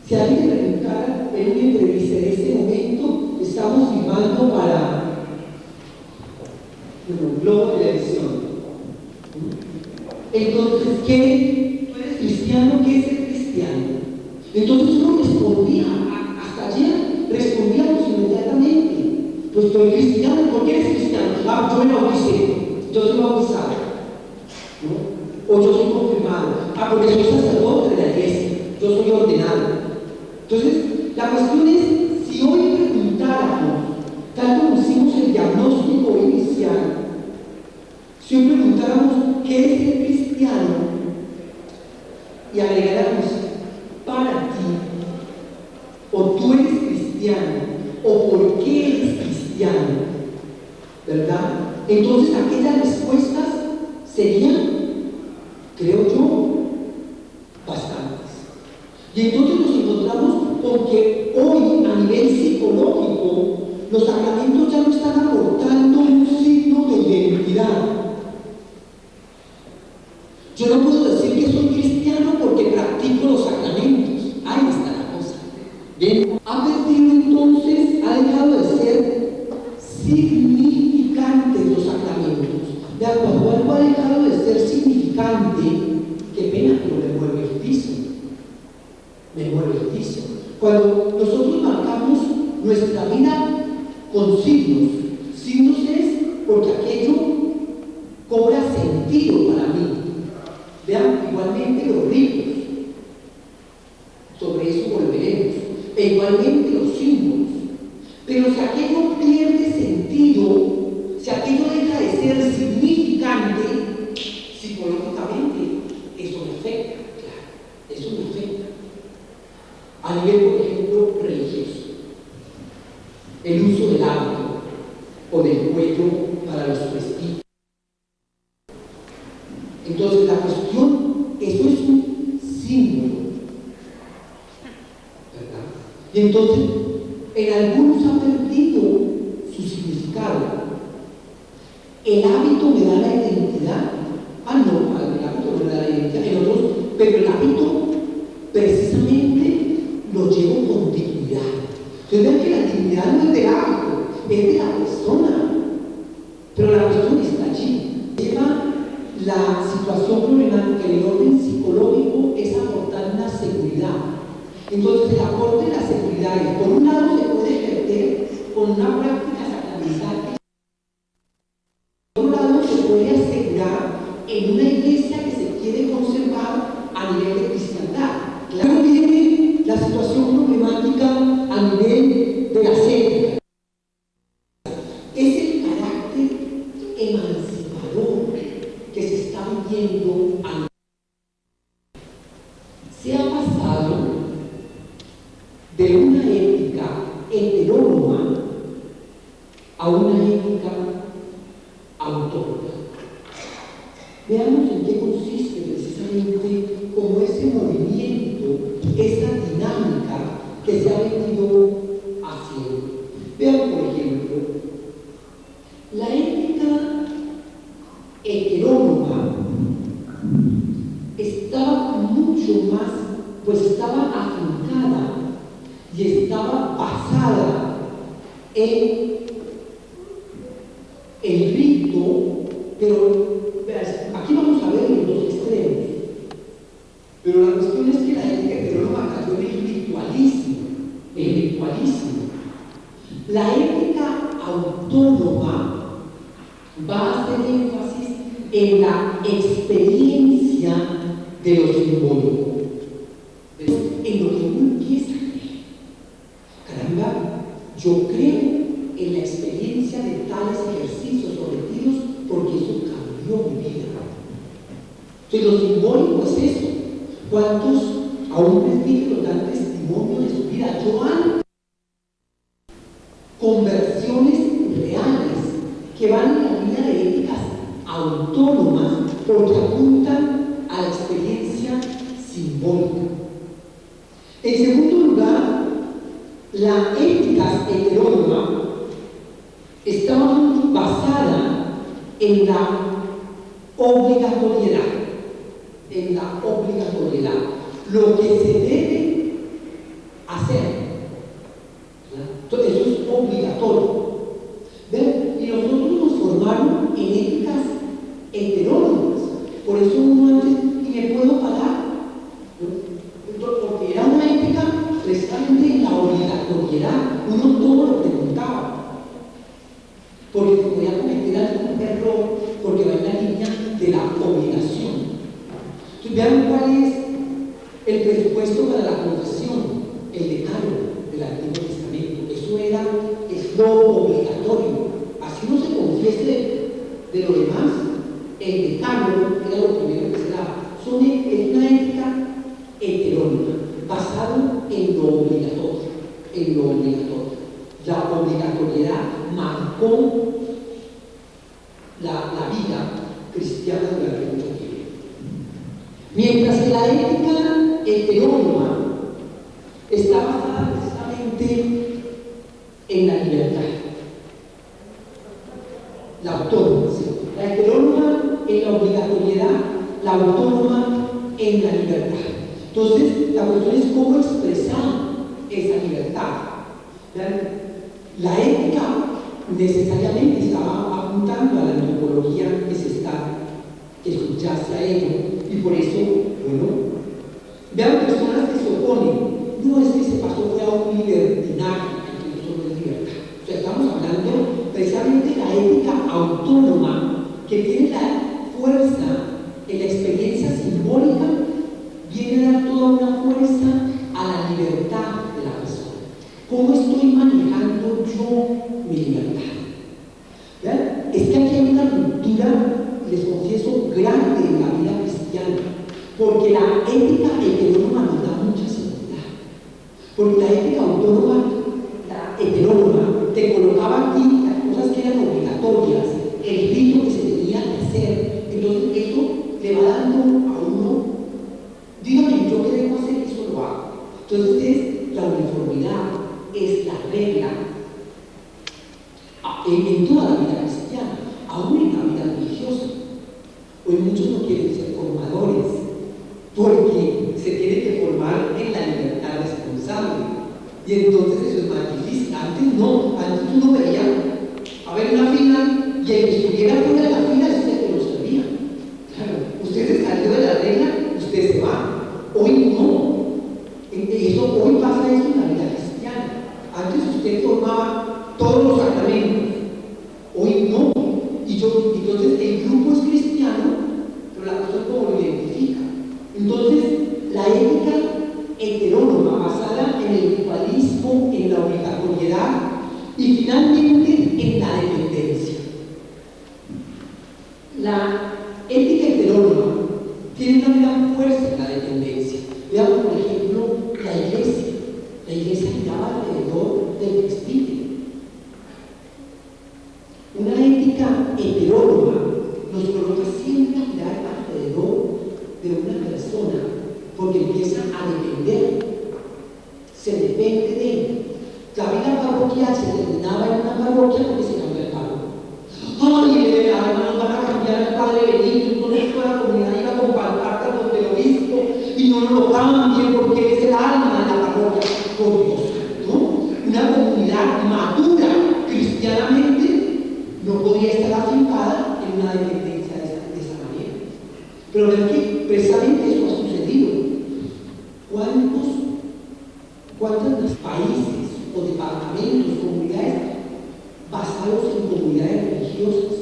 Si alguien me preguntara en una entrevista en este momento, estamos filmando para Globo Televisión. Entonces, ¿qué? ¿Tú eres cristiano? ¿Qué es ser cristiano? Entonces uno respondía, hasta ayer respondíamos inmediatamente. Pues soy cristiano. ¿Por qué eres cristiano? Ah, yo me bauticé, yo soy bautizado, ¿no? O yo soy confirmado. Ah, porque soy sacerdote de la iglesia, yo soy ordenado. Entonces, la cuestión es, si hoy preguntáramos, tal como hicimos el diagnóstico inicial, si hoy preguntáramos qué es ser cristiano y agregáramos para ti, o tú eres cristiano, o por qué eres cristiano, ¿verdad? Entonces aquellas respuestas serían, creo yo, bastantes. Y entonces nos encontramos con que hoy, a nivel psicológico, los sacramentos ya no están aportando un signo de identidad. Yo no puedo decir que soy cristiano porque practico los sacramentos. Ahí está la cosa. Bien, ha perdido entonces, ha dejado de ser significantes los sacramentos. De cuando algo ha dejado de ser significante, qué pena, pero me mueve el piso. Me mueve el piso. Cuando nosotros marcamos nuestra vida con signos, signos es porque aquello cobra sentido para mí. Vean, igualmente los ritos, sobre eso volveremos, e igualmente los símbolos. Pero si aquello pierde sentido, si aquello deja de ser significante, psicológicamente, eso me afecta, claro, eso me afecta. A nivel, por ejemplo, religioso, el uso del hábito o del cuello para los vestidos. Entonces, la cuestión, eso es un símbolo, ¿verdad? Y entonces, en algunos ha perdido su significado. El hábito me da la identidad. Ah, no, el hábito me da la identidad. En otros, pero el hábito, precisamente, lo llevo con dignidad. Entonces, vean que la dignidad no es del hábito, es de la persona. Pero la cuestión está allí. Lleva la situación problemática en el orden psicológico es aportar una seguridad. Entonces, el aporte de la seguridad es, por un lado, se puede ejercer con una práctica sacramental, por otro lado, se puede asegurar en una iglesia que se quiere conservar a nivel de cristiandad. Claro, viene la situación problemática a nivel de la ética. Es el carácter emancipador que se está viviendo a se ha pasado de una ética heterónoma a una ética autónoma. Veamos en qué consiste precisamente como ese movimiento, esa dinámica que se ha venido haciendo. Vean, por ejemplo, la ética heterónoma estaba mucho más, pues estaba afincada y estaba basada en el rito, pero aquí vamos a ver los dos extremos. Pero la cuestión es que la ética heterónoma cayó en el ritualismo, La ética autónoma va a hacer énfasis en la experiencia de lo simbólico, en lo que uno empieza a creer. Caramba, yo creo en la experiencia de tales ejercicios o retiros porque eso cambió mi vida. Entonces, lo simbólico es eso. ¿Cuántos aún presbíteros dan testimonio de su vida? Joan, conversiones reales que van en la línea de éticas autónomas porque apuntan a la experiencia simbólica. En segundo lugar, la ética heterónoma estaba basada en la obligatoriedad, lo que se debe hacer, ¿verdad? Entonces, eso es obligatorio. ¿Ven? Y nosotros nos formaron en éticas heterónomas, por eso uno antes, y me puedo parar, ¿no? Porque era una ética precisamente en la obligatoriedad, uno todo lo preguntaba, porque se podía cometer algún error, porque va en la línea de la obligación. Entonces, vean cuál es el presupuesto para la confesión, el decálogo del Antiguo Testamento. Eso es lo obligatorio. Así no se confiese de lo demás, el decálogo era lo primero que se daba. Es una ética heterónoma, basada en lo obligatorio, La obligatoriedad marcó la vida cristiana durante mucho tiempo. Mientras que la ética heterónoma está basada precisamente en la libertad. La autónoma, ¿sí? La heterónoma en la obligatoriedad, la autónoma en la libertad. Entonces, la cuestión es cómo expresar esa libertad. La ética necesariamente estaba apuntando a la antropología que subyace a ello, y por eso, bueno, vean personas que se oponen. No es que se pasó fue a un libertinaje, que eso no es libertad. O sea, estamos hablando precisamente de la ética autónoma que tiene la fuerza en la experiencia simbólica, viene a dar toda una fuerza a la libertad de la persona. ¿Cómo estoy manejando yo mi libertad? ¿Verdad? Es que aquí hay una ruptura, les confieso, grande en la vida cristiana, porque la ética heterónoma nos da mucha seguridad. Porque la ética autónoma, la heterónoma, te colocaba aquí las cosas que eran obligatorias, el rito que se tenía que hacer. Entonces, eso le va dando a uno, dígame, yo qué debo hacer, eso lo hago. Entonces, es la uniformidad, es la regla en toda la vida cristiana, aún en la vida religiosa. Hoy muchos no quieren ser formadores porque se tienen que formar en la libertad responsable, y entonces eso es más difícil. Antes no, antes uno veía a ver una fila y el que estuviera fuera de la fila es el que lo servía. Claro, usted se salió de la regla, usted se va. Hoy no. Hoy pasa eso en la vida cristiana. Antes usted formaba todos los sacramentos, hoy no. Entonces el grupo es cristiano, pero la cosa es cómo lo identifica. Entonces, la ética heterónoma basada en el ritualismo, en la obligatoriedad y finalmente en la dependencia. La ética heterónoma tiene una gran fuerza en la dependencia. Veamos, por ejemplo, la iglesia. La iglesia giraba alrededor del presbítero. Una ética heterónoma nos coloca siempre a girar alrededor de una persona, porque empieza a depender, se depende de él. La vida parroquial se terminaba en una parroquia porque se cambió el párroco. Ay, hermanos, van a cambiar al padre Benito, entonces toda la comunidad iba con pancartas donde el obispo y no lo cambien porque él es el alma de la parroquia. Por Dios, ¿no? Una comunidad madura cristianamente no podía estar afincada en una dependencia de esa manera. Pero ven que precisamente eso ha sucedido. ¿Cuántos países o departamentos, comunidades basados en comunidades religiosas?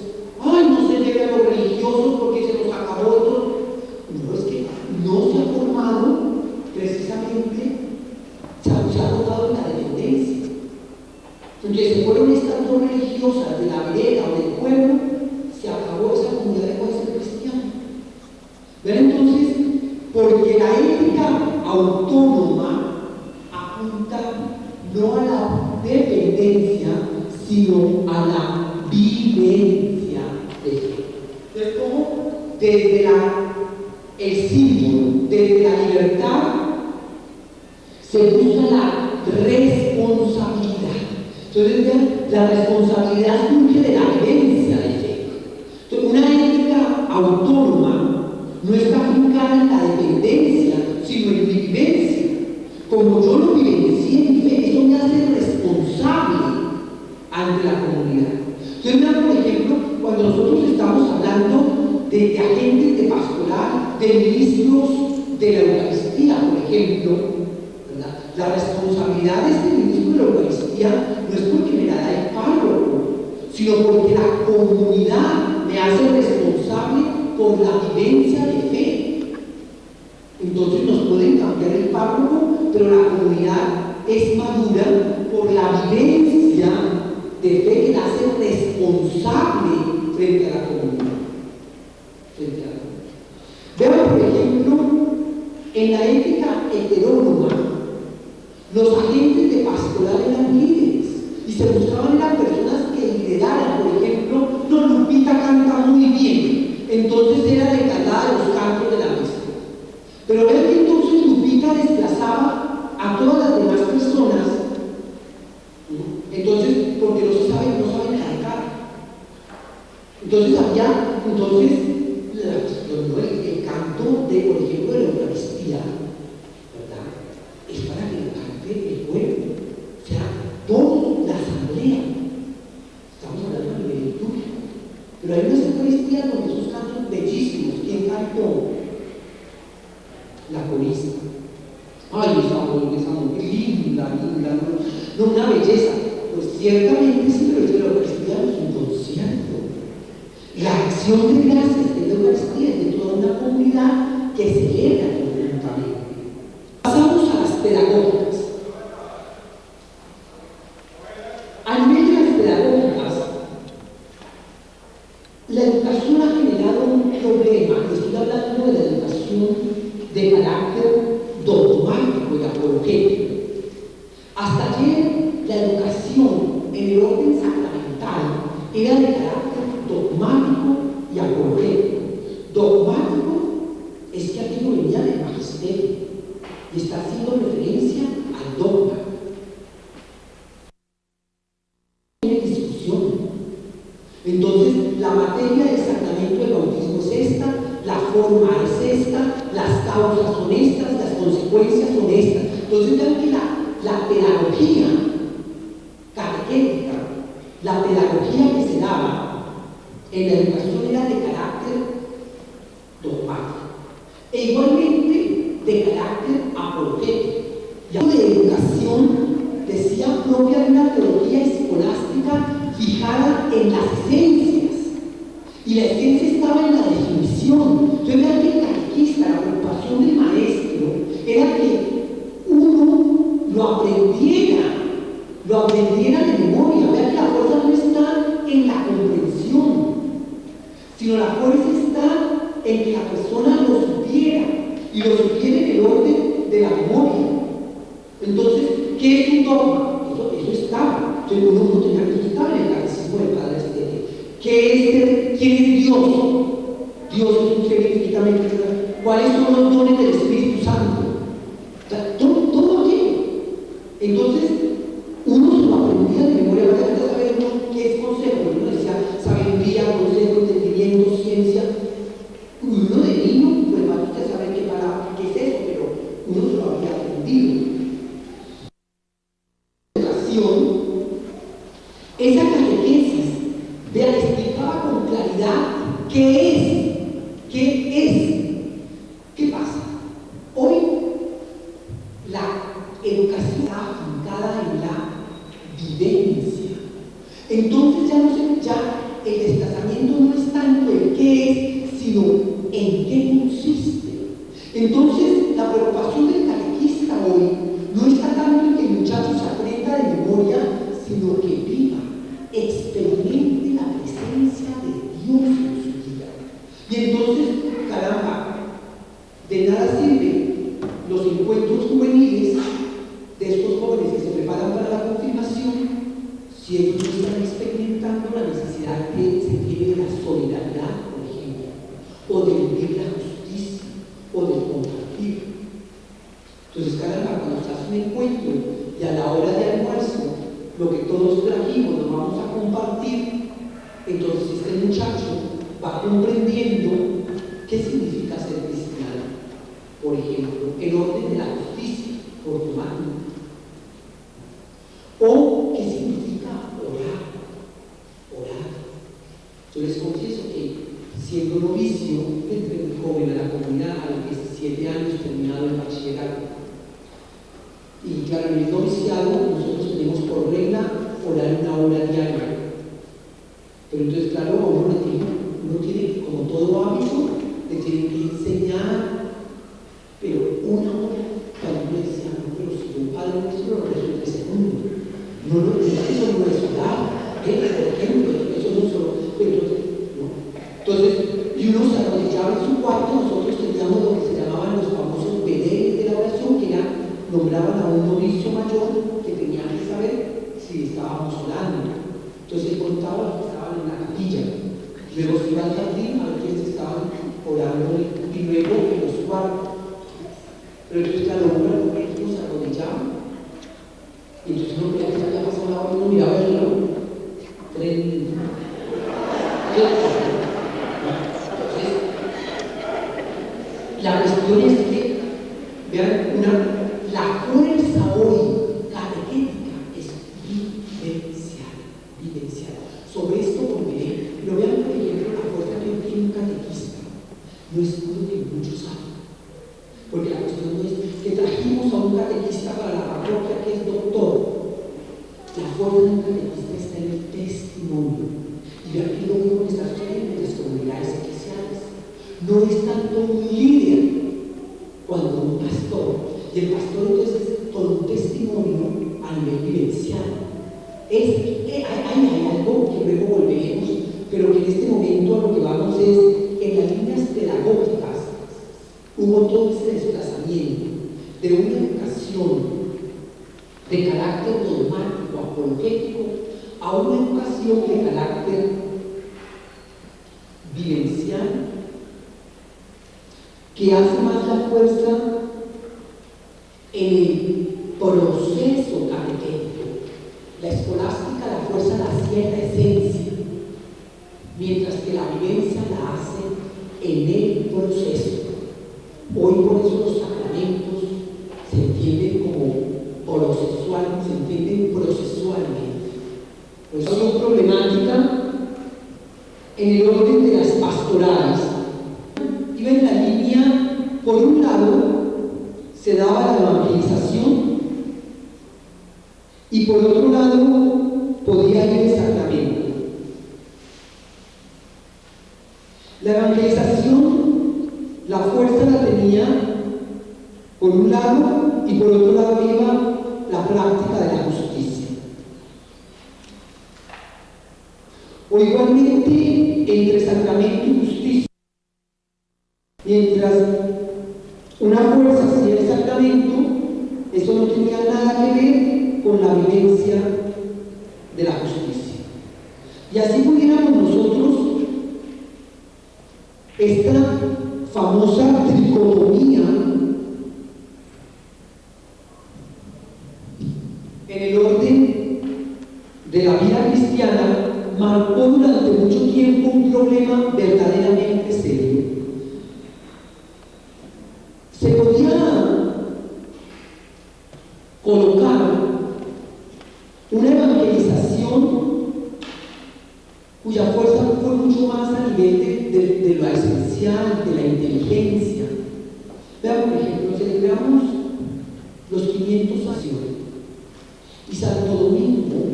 Ay, no se lleve a los religiosos porque se los acabó otro. No, es que no se ha formado precisamente, se ha dotado en la dependencia. Entonces, se fueron estas dos religiosas de la vereda o del pueblo, se acabó esa comunidad de ser cristiana. ¿Ven? Entonces, Porque la ética autónoma apunta no a la dependencia, sino a la vivencia de fe. Entonces, como desde el símbolo, desde la libertad, se busca la responsabilidad. Entonces, la responsabilidad surge de la vivencia de fe. Entonces, una ética autónoma no está fincada en la dependencia, sino en mi vivencia. Como yo lo vivencié en mi fe, eso me hace responsable ante la comunidad. Entonces, vean, por ejemplo, cuando nosotros estamos hablando de agentes de pastoral, de ministros de la Eucaristía, por ejemplo, ¿verdad? La responsabilidad de este ministro de la Eucaristía no es porque me la da el párroco, sino porque la comunidad me hace responsable por la vivencia de fe. Entonces nos pueden cambiar el párroco, pero la comunidad es madura por la vivencia de fe que la hace responsable frente a la comunidad. Vean, por ejemplo, en la ética heterónoma, los agentes de pastoral eran líderes y se buscaban las personas que lideraran. Por ejemplo, no, Lupita canta muy bien, entonces era la encargada de los cantos de la misa. Pero vean que entonces Lupita desplazaba a todas las demás personas, ¿no? Entonces, porque no saben cantar. Entonces había, el canto de, por ejemplo, de la Eucaristía, ¿verdad? Es para que lo cante el pueblo, o sea, toda la asamblea. Estamos hablando de liturgia, pero hay unas Eucaristías donde esos cantos bellísimos. ¿Quién cantó? La corista. Ay, esa mujer linda, no, una belleza. Pues ciertamente sí, pero es que la Eucaristía no es un concierto. La acción de gracias de la Eucaristía es de toda una comunidad que celebra conjuntamente. Pasamos a las pedagógicas. A nivel de las pedagógicas, la educación ha generado un problema. Estoy hablando de la educación de carácter dogmático y apologético. Hasta ayer, la educación en el orden sacramental era de carácter dogmático y apologético. Dogmático es que aquello venía del magisterio y está haciendo referencia al dogma. Tiene discusión. Entonces, la materia del sacramento del bautismo es esta, la forma es esta, las causas son estas, las consecuencias son estas. Entonces, vean que la pedagogía catequética, la pedagogía que se daba en la educación era de carácter dogmático e igualmente de carácter apologético. Ya de educación decía propia de una teología escolástica fijada en las esencias, y la esencia estaba en la definición. Entonces vean que el catequista, la preocupación del maestro era que uno lo aprendiera de memoria. Vean que la fuerza no está en la comprensión, sino la fuerza está en que la persona lo supiera, y lo supiera en el orden de la memoria. Entonces, ¿qué es un dogma? Eso estaba. Entonces, uno tenía que estar en el catecismo del Padre Esteve. ¿Quién es Dios? Dios es un ser infinitamente grande. ¿Cuáles son los dones del Espíritu Santo? O sea, todo aquello. Entonces, uno se lo aprendía de memoria. Vaya a saber qué es consejo. Uno decía sabiduría, consejo, entendimiento, ciencia. Uno de niño, pues para usted saber qué es eso, pero uno se lo había aprendido. Esa catequesis, vean, explicaba con claridad qué pasa. Hoy la educación está afincada en la vivencia. Entonces ya el desplazamiento no es tanto en qué es, sino en qué consiste. Entonces la preocupación del catequista hoy no está tanto en que el muchacho se aprenda de memoria, sino que viva, experimente la presencia de Dios en su vida. Y entonces, caramba, De nada sirven los encuentros juveniles de estos jóvenes que se preparan para la confirmación si ellos no están experimentando la necesidad que se tiene de la solidaridad, por ejemplo, o de vivir la justicia, o de compartir. Entonces, caramba, cuando se hace un encuentro y a la hora de almuerzo, lo que todos trajimos lo vamos a compartir, entonces este muchacho va comprendiendo qué significa ser cristiano. Por ejemplo, el orden de la justicia, por tomar. O qué significa orar. Orar. Yo les confieso que siendo novicio, entré muy joven a la comunidad, a los 17 años, terminado el bachillerato. Y claro, en el noviciado nosotros tenemos por regla orar 1 hora diaria. Pero entonces, claro, uno tiene, como todo hábito, le tienen que enseñar, pero 1 hora para uno decía, no, pero si un padre nuestro lo resuelve segundo. No, eso no es orar, por ejemplo, eso no es solo. Entonces, y uno se arrodillaba en su cuarto, nosotros teníamos lo que se llamaban los famosos bedeles de la oración, que era, nombraban a un novicio mayor que tenía que saber si estábamos orando. Entonces él contaba los que estaban en la capilla, luego se iba al jardín a ver quiénes estaban orando y luego en los cuartos. Pero entonces cada uno se arrodillaba y entonces no podía que se había pasado la hora y uno miraba el reloj. 3 minutos. Entonces, la cuestión es que, vean, la fuerza hoy catequética es vivencial. Sobre esto volveré, pero vean, por ejemplo, la fuerza que hoy tiene un catequista no es uno que muchos saben. Porque la cuestión no es que trajimos a un catequista para la parroquia que es doctor. La fuerza de un catequista está en el testimonio. Y aquí lo mismo que está sucediendo en las comunidades eclesiales. No es tanto un líder cuando un pastor. Y el pastor entonces todo un testimonio a nivel vivencial. Hay algo que luego volveremos, pero que en este momento a lo que vamos es en las líneas pedagógicas. Hubo todo ese desplazamiento de una educación de carácter dogmático, apologético, a una educación de carácter vivencial, que hace más la fuerza en el proceso catequético. La escolástica, la fuerza la hacía en la esencia, mientras que la vivencia la hace en el proceso. Hoy por eso los sacramentos se entienden como procesualmente, se entienden procesualmente. Por eso son problemática en el orden de las pastorales. Iba en la línea, por un lado, se daba la evangelización y por otro lado podía ir el sacramento. La evangelización, la fuerza la tenía por un lado y por otro lado iba la práctica de la justicia. O igualmente entre sacramento y justicia, mientras una fuerza hacía el sacramento, eso no tenía nada que ver con la vivencia de la justicia. Y así pudiéramos nosotros esta famosa tricotomía en el orden de la vida cristiana marcó durante mucho tiempo un problema verdaderamente serio. Se podía colocar una evangelización cuya fuerza fue mucho más a nivel de lo esencial, de la inteligencia. Vean, por ejemplo, celebramos los 500 acciones y Santo Domingo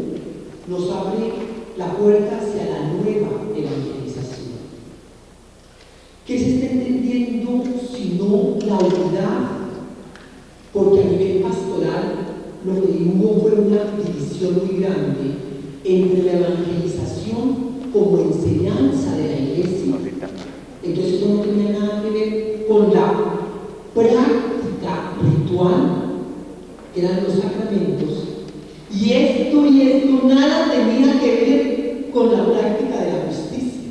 nos abre la puerta hacia la nueva evangelización. ¿Qué se está entendiendo sino la unidad? Porque a nivel pastoral lo que hubo fue una división muy grande entre la evangelización como enseñanza de la iglesia. Entonces eso no tenía nada que ver con la práctica ritual, que eran los sacramentos, y esto nada tenía que ver con la práctica de la justicia.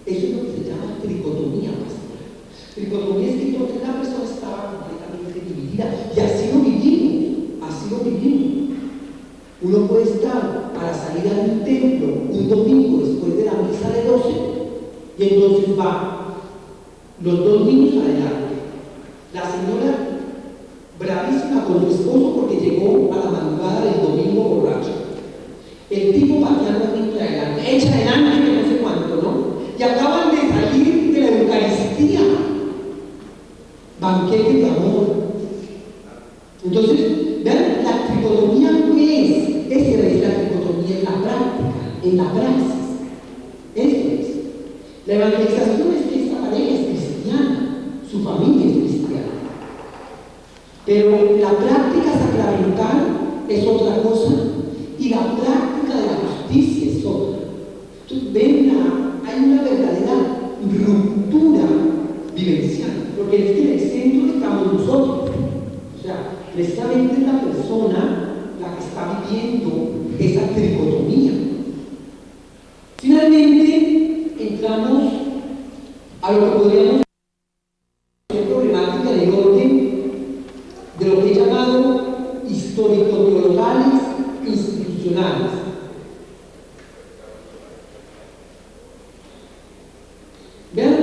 Eso es lo que se llama tricotomía pastoral. Tricotomía es que entonces la persona estaba completamente dividida, y así lo vivimos. Uno puede estar para salir a un templo un domingo después de la misa de 12, y entonces va los dos niños adelante, la señora bravísima con su esposo porque llegó a la madrugada del domingo borracho, el tipo pateando a niños adelante, echa adelante que no sé cuánto, ¿no? Y acaban de salir de la Eucaristía, banquete de amor. Entonces, vean, la tricotomía no es, esa es la tricotomía en la práctica, en la praxis. Eso es. La evangelización es que esta pareja es cristiana, su familia es cristiana. Pero la práctica sacramental es otra cosa y la práctica de la justicia es otra. Entonces, ven, hay una verdadera ruptura vivencial, porque es que en el centro estamos nosotros. O sea, precisamente es la persona la que está viviendo esa tricotomía. Finalmente, entramos a lo que podríamos decir problemática del orden de lo que he llamado histórico-teologales institucionales. Vean,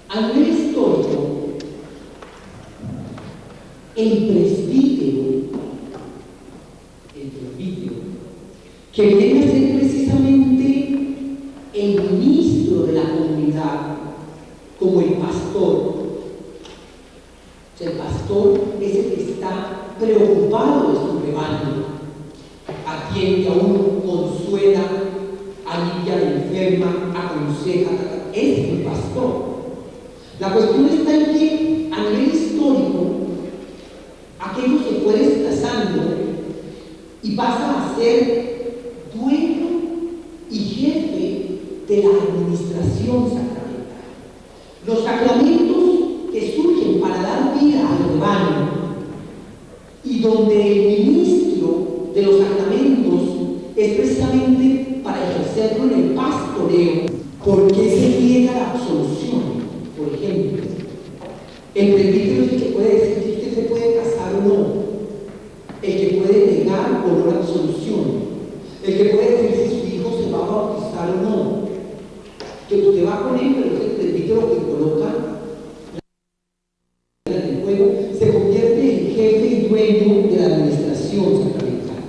a nivel histórico, el presbítero, que viene a ser precisamente el ministro de la comunidad, como el pastor. O sea, el pastor es el que está preocupado de su rebaño, atiende a uno, consuela, alivia a la enferma, aconseja, es el pastor. La cuestión está en que a nivel histórico aquello se fue desplazando y pasa a ser dueño y jefe de la administración sacramental. Los sacramentos que surgen para dar vida al rebaño y donde el ministro de los sacramentos es precisamente para ejercerlo en el pastoreo. ¿Por qué se niega la absolución? Por ejemplo, el presbítero es el que puede decir si usted se puede casar o no, el que puede negar o no la absolución, el que puede decir si su hijo se va a bautizar o no, que usted va con él, pero es el presbítero que coloca en el juego, se convierte en jefe y dueño de la administración sacramental.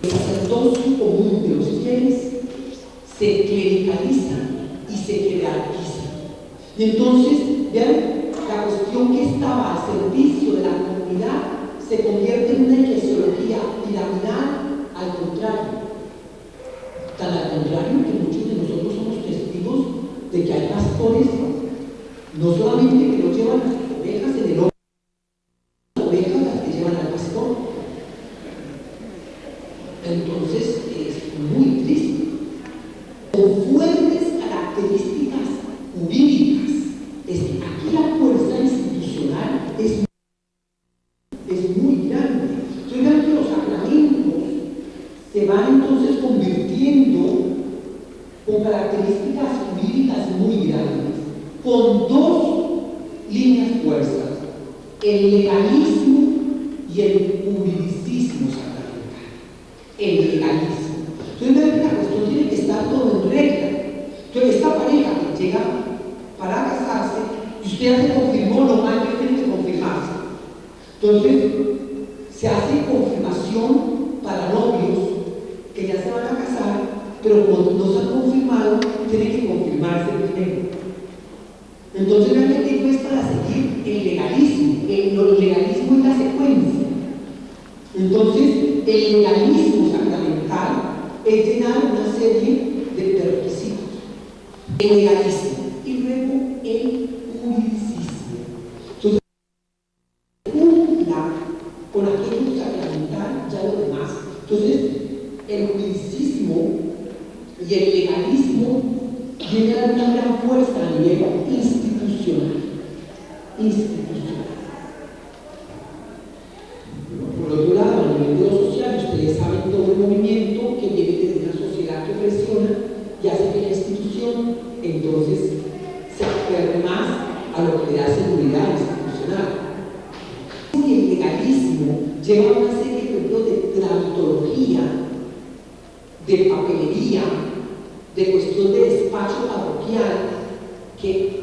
El sacerdocio común de los fieles se clericaliza y se jerarquiza. Y entonces, vean, la cuestión que estaba al servicio de la comunidad se convierte en una eclesiología piramidal, al contrario. Tan al contrario que muchos de nosotros somos testigos de que hay pastores, no solamente que no llevan las ovejas en el hombro, las ovejas las que llevan al pastor. Entonces es muy triste. Con fuertes características jurídicas. Aquí la fuerza institucional es muy grande. Entonces vean que los sacramentos se van entonces convirtiendo con características jurídicas muy grandes, con dos líneas fuerzas: el legalismo y el juridicismo sacramental. El legalismo. Entonces vean que la cuestión tiene que estar todo en regla. Entonces esta pareja que llega para casarse, y usted ya se confirmó, no hay que tiene que confirmarse. Entonces, se hace confirmación para novios que ya se van a casar, pero cuando no se han confirmado, tiene que confirmarse primero. Entonces, vean que aquí no es para seguir el legalismo. El legalismo es la secuencia. Entonces, el legalismo sacramental es llenar una serie de requisitos. El legalismo y luego el juridicismo. Entonces, cumpla con aquello sacramental, ya lo demás. Entonces, el juridicismo y el legalismo tienen una gran fuerza a nivel institucional. institucional. Por otro lado, a nivel de lo social, ustedes saben todo el movimiento que viene desde una sociedad que presiona y hace que la institución entonces se aferre más a lo que le da seguridad institucional. Y el legalismo lleva una serie, por ejemplo, de tramitología, de papelería, de cuestión de despacho parroquial, que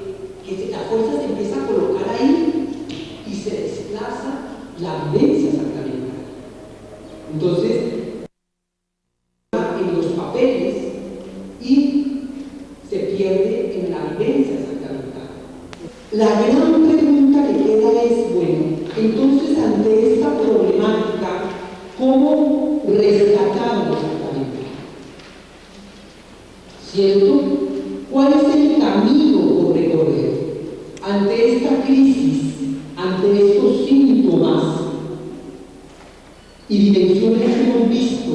la fuerza se empieza a colocar ahí y se desplaza la vivencia sacramental. Entonces, en los papeles y se pierde en la vivencia sacramental. La gran pregunta que queda es, bueno, entonces ante esta problemática, ¿cómo rescatar los sacramentos? ¿Cierto? ¿Cuál es el camino por recorrer ante esta crisis, ante estos síntomas y dimensiones que hemos visto,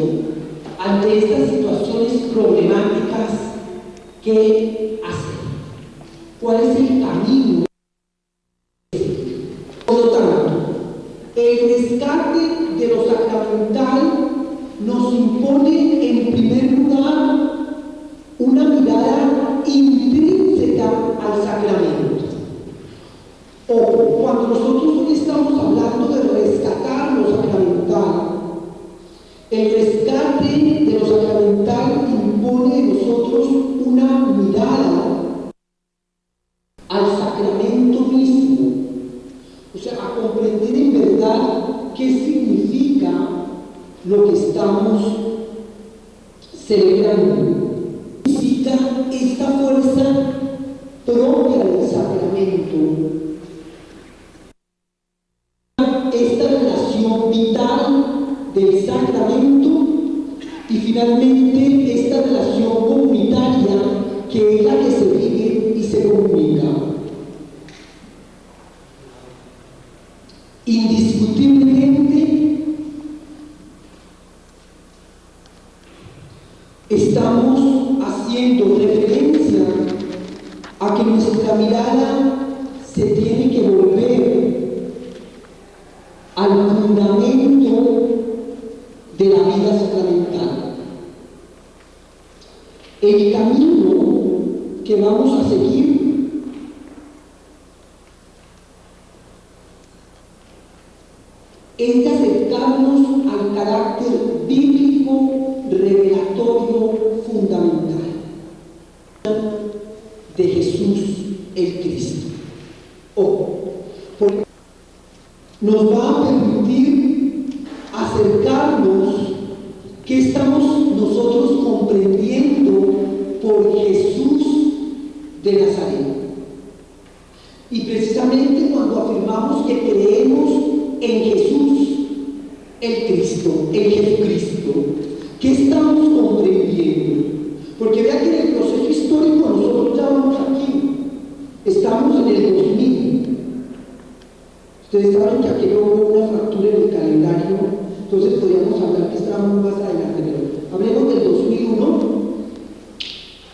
ante estas situaciones problemáticas? ¿Qué hacer? ¿Cuál es el camino? Por lo tanto, el rescate de lo sacramental nos impone en primer lugar una mirada intrínseca al sacramento. O cuando nosotros hoy estamos hablando de rescatar lo sacramental, el rescate de lo sacramental impone en nosotros una mirada al sacramento mismo, o sea, a comprender en verdad qué significa lo que estamos celebrando. Significa esta fuerza propia del sacramento, esta relación vital del sacramento y finalmente esta relación comunitaria que es la que se vive y se comunica. Indiscutiblemente estamos haciendo referencia a que nuestra mirada se tiene que volver al fundamento de la vida sacramental. El camino que vamos a seguir es de acercarnos al carácter bíblico, revelatorio, fundamental de Jesús el Cristo. Porque nos va a permitir acercarnos qué estamos nosotros comprendiendo por Jesús de Nazaret. Y precisamente cuando afirmamos que creemos en Jesús, el Cristo, en Jesucristo, ¿qué estamos comprendiendo? Porque vea que en el proceso histórico nosotros ya vamos aquí, estamos en el 2000. Ustedes saben que aquí hubo una fractura en el calendario, entonces podríamos hablar que estábamos más adelante, pero hablemos del 2001.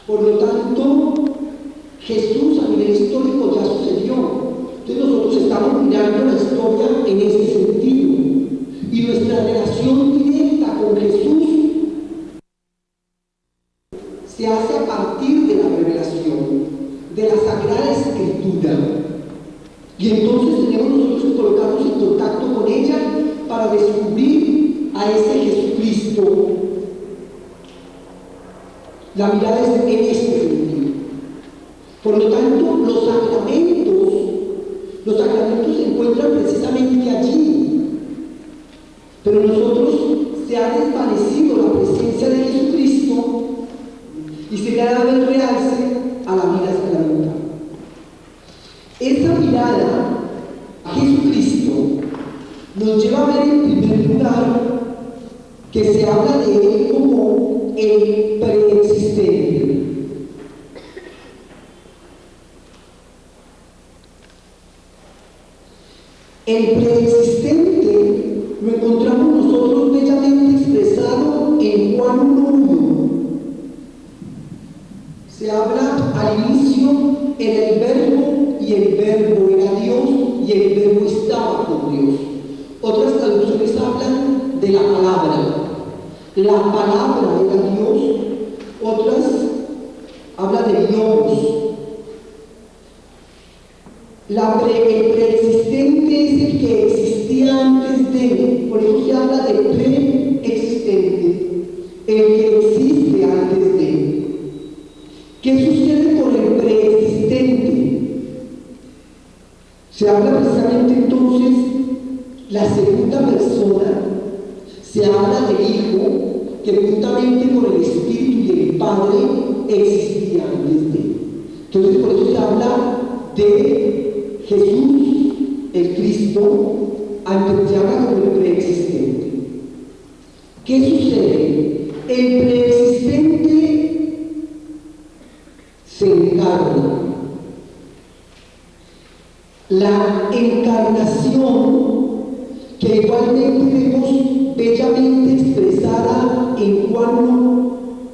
Por lo tanto, Jesús a nivel histórico ya sucedió. Entonces nosotros estamos mirando la historia en ese sentido. Y nuestra relación directa con Jesús se hace a partir de la revelación, de la Sagrada Escritura. Y entonces tenemos nosotros que colocarnos en contacto con ella para descubrir a ese Jesucristo. La mirada es en este sentido. Por lo tanto, los sacramentos se encuentran precisamente allí. Pero nosotros se ha desvanecido la presencia de Jesucristo y se le ha dado el realce a la vida sacramental. Esta mirada a Jesucristo nos lleva a ver en primer lugar que se habla de Él como el preexistente. El preexistente lo encontramos nosotros bellamente expresado en Juan 1:1. Se habla al inicio, era el verbo y el verbo era Dios y el verbo estaba con Dios. Otras traducciones hablan de la palabra. La palabra era Dios. Otras hablan de Logos. El preexistente es el que existía antes de, por eso se habla de preexistente, el que existe antes de. ¿Qué sucede con el preexistente? Se habla precisamente entonces la segunda persona, se habla del Hijo, que juntamente con el Espíritu y el Padre existía antes de. Entonces por eso se habla de Jesús, el Cristo, antes se habla como el preexistente. ¿Qué sucede? El preexistente se encarna. La encarnación, que igualmente vemos bellamente expresada en Juan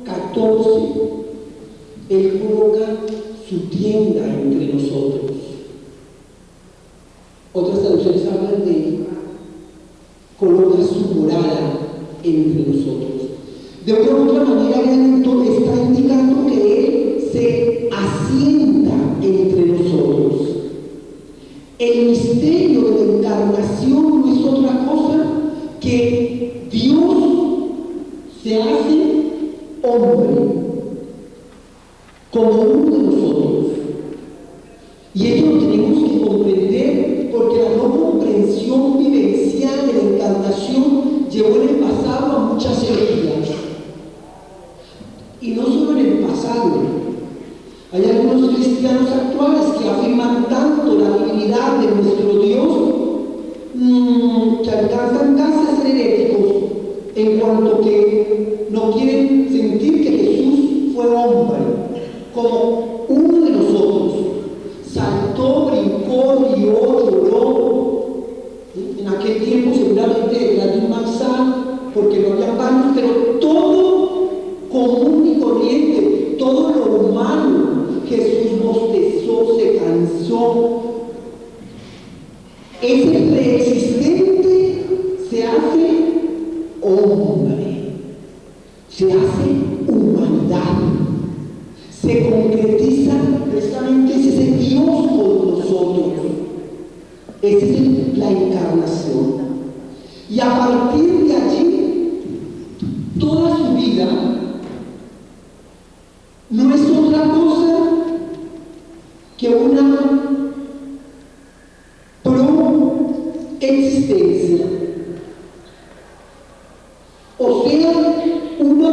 14, Él coloca su tienda entre nosotros. Otras traducciones hablan de coloca su morada entre nosotros. De una u otra manera, entonces está indicando que Él se asienta entre nosotros. El misterio de la encarnación no es otra cosa que Dios se hace hombre, como uno de nosotros. Y eso lo tenemos que comprender, porque la no comprensión vivencial de la encarnación llevó en el pasado a muchas herejías. Y no solo en el pasado. Hay algunos cristianos actuales que afirman tanto la divinidad de nuestro Dios que alcanzan casi a ser heréticos, en cuanto que no quieren sentir que Jesús fue hombre, como uno de nosotros. Saltó, brincó, rió, lloró. En aquel tiempo seguramente era de un manzano, porque no había baños, pero todo común y corriente, todo lo humano. Jesús bostezó, se cansó. Ese preexistente se hace hombre, se hace humanidad, se concretiza precisamente ese Dios con nosotros. Esa es la encarnación. Y a partir de allí, toda su vida no es otra cosa que una proexistencia, o sea, una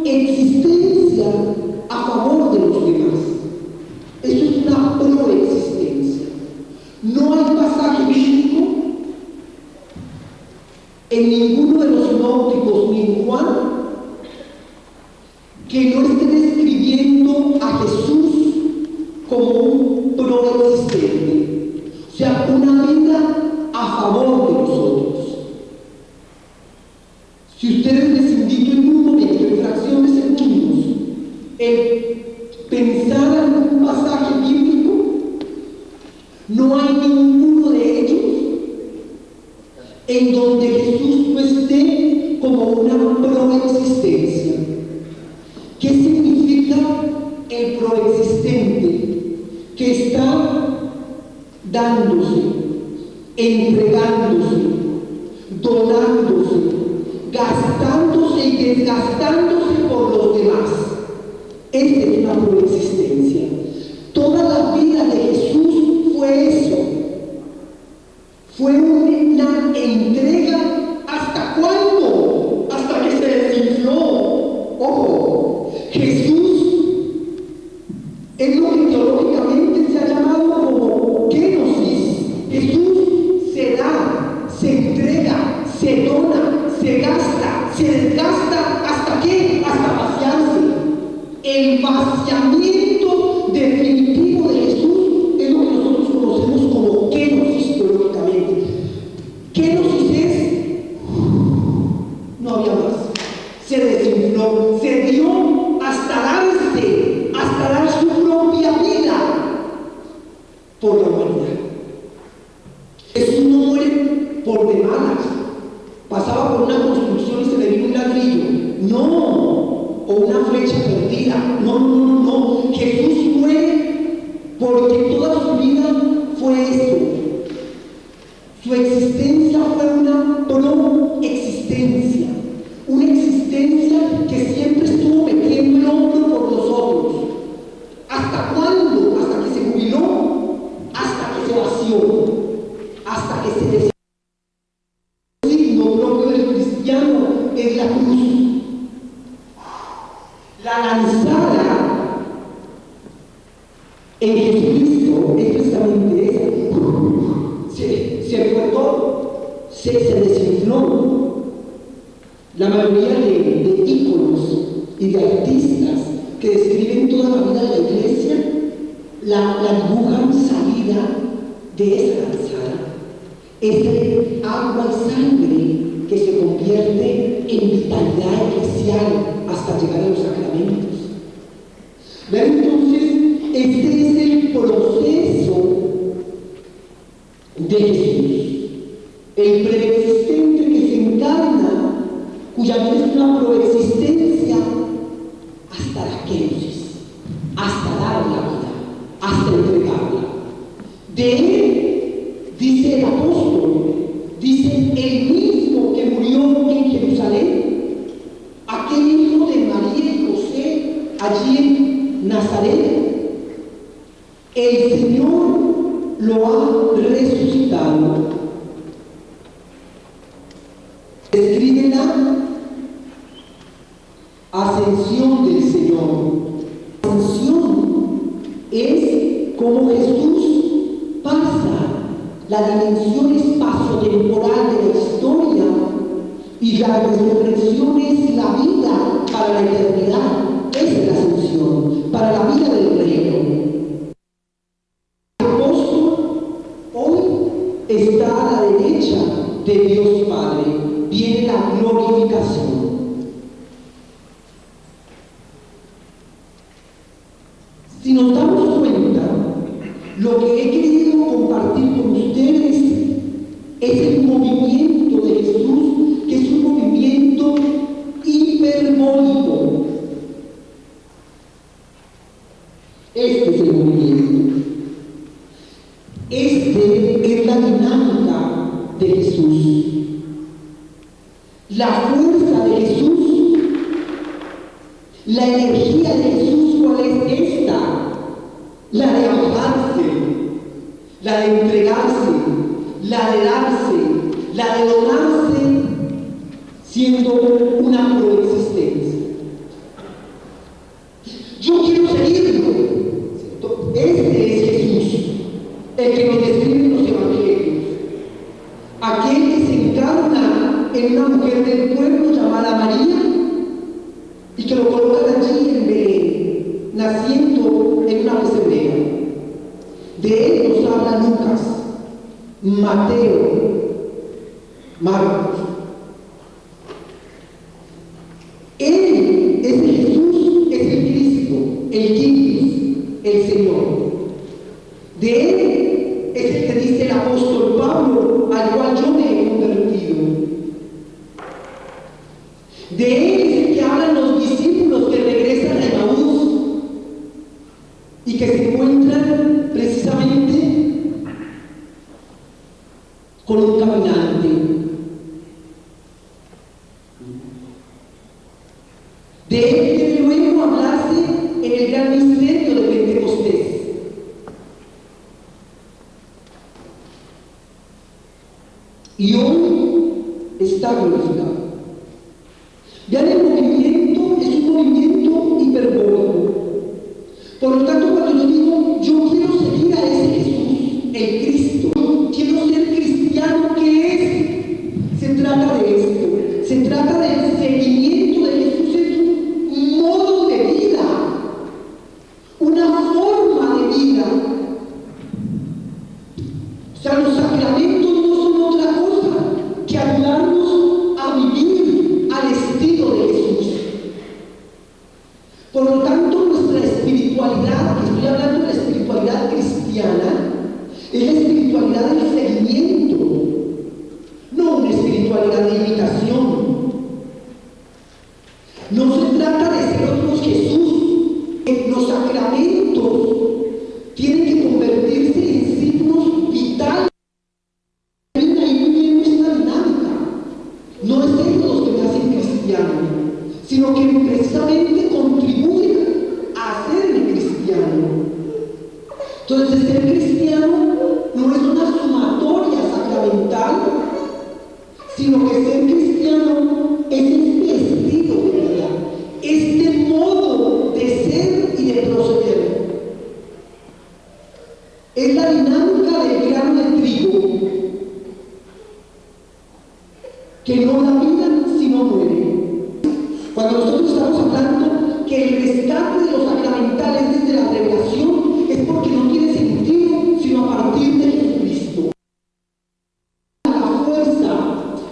existencia a favor de los demás. Eso es una proexistencia. No hay pasaje bíblico en ninguno de los sinópticos ni en Juan que no esté describiendo a Jesús como un proexistente, o sea, una vida a favor de nosotros. Si ustedes les invito en un momento, en fracción de segundos, el pensar en un pasaje bíblico, no hay ninguno de ellos en donde Jesús no esté como una proexistencia. ¿Qué significa el proexistente? Que está dándose, entregándose, donándose, gastándose y desgastándose por los demás. Esta es una proexistencia. Toda la vida de Jesús fue eso. Fue una entrega. ¿Hasta cuándo? Hasta que se desinfló. Ojo, Jesús es lo que teológicamente se ha llamado como kenosis. Jesús se da, se entrega, se dona, se gasta, se desgasta. ¿Hasta qué? Hasta vaciarse. El vaciamiento definitivo de Jesús es lo que nosotros conocemos como kenosis teológicamente. Kenosis es no había más. Se desinfló, se dio hasta darse, hasta dar su propia vida por la humanidad. una construcción y se le vino un ladrillo. No, o una flecha perdida. No, no, no, no. Jesús muere porque toda su vida fue eso. Su existencia fue una proexistencia. Una existencia que siempre estuvo metiendo el hombro por nosotros. ¿Hasta cuándo? Hasta que se jubiló, hasta que se vació, hasta que se deshizo. El signo propio del cristiano es la cruz. La lanzada en Jesucristo es precisamente esa. Se fue todo, se desinfló. La mayoría de íconos y de artistas que describen toda la vida de la iglesia la dibujan salida de esa lanzada. Ese agua y sangre que se convierte en vitalidad eclesial hasta llegar a los sacramentos. ¿Ven? Entonces, este es el proceso de Jesús, el preexistente que se encarna, cuya vida es una proexistencia hasta la kenosis, hasta dar la vida, hasta entregarla. De él, dice el apóstol, dice el mismo que murió en Jerusalén, aquel hijo de María y José, allí en Nazaret, el Señor lo ha resucitado. Describe la ascensión del Señor. La ascensión es como Jesús pasa la dimensión espacio-temporal de la historia y la resurrección es la vida para la eternidad. Esa es la ascensión, para la vida del reino. El apóstol hoy está a la derecha de Dios Padre. Viene la glorificación. Si nos damos cuenta, lo que he querido compartir con ustedes es el movimiento de Jesús, que es un movimiento hiperbólico. Este es el movimiento. Este es la dinámica de Jesús. La fuerza de Jesús, la energía de Jesús, ¿cuál es esta? La de amarse, la de entregarse, la de darse, la de donarse, siendo una proexistencia. Yo quiero seguirlo. Este es Jesús, el que nos describe en los evangelios, aquel que se encarna en una mujer del pueblo llamada María y que lo colocan allí en Belén, naciendo en una pesebrera. De él nos habla Lucas, Mateo, Marcos. Él es el Jesús, es el Cristo, el Kyrios, el Señor. De él es el que dice el apóstol Pablo, al cual yo me he convertido. De él es el que hablan los discípulos que regresan a Emaús y que se encuentran precisamente con un caminante. De él debe luego hablarse en el gran misterio de Pentecostés. Y hoy está glorificado. Vean, el movimiento es un movimiento hiperbólico. Por lo tanto, cuando yo digo, yo quiero seguir a ese Jesús, el Cristo, quiero ser cristiano, ¿qué es? Se trata de esto. Se trata del seguimiento de Jesús en un modo de vida, una forma de vida. O sea, los sacramentos no son otra cosa que ayudarnos a vivir al estilo de Jesús. Por lo tanto, nuestra espiritualidad, que estoy hablando de la espiritualidad cristiana, es la espiritualidad del seguimiento, no una espiritualidad de imitación. No se trata de ser otros Jesús. Los sacramentos tienen que convertirse en signos vitales. Ahí viene esta dinámica. No es ellos los que me hacen cristiano, sino que precisamente contribuyen a hacerme cristiano. Entonces, ser cristiano no es una sumatoria sacramental, sino que ser cristiano es este estilo de vida, este modo de ser y de proceder. Es la dinámica del grano de trigo, que no da vida sino muere. Cuando nosotros estamos hablando que el rescate de los sacramentales desde la revelación es porque no tiene sentido sino a partir de Jesucristo. La fuerza,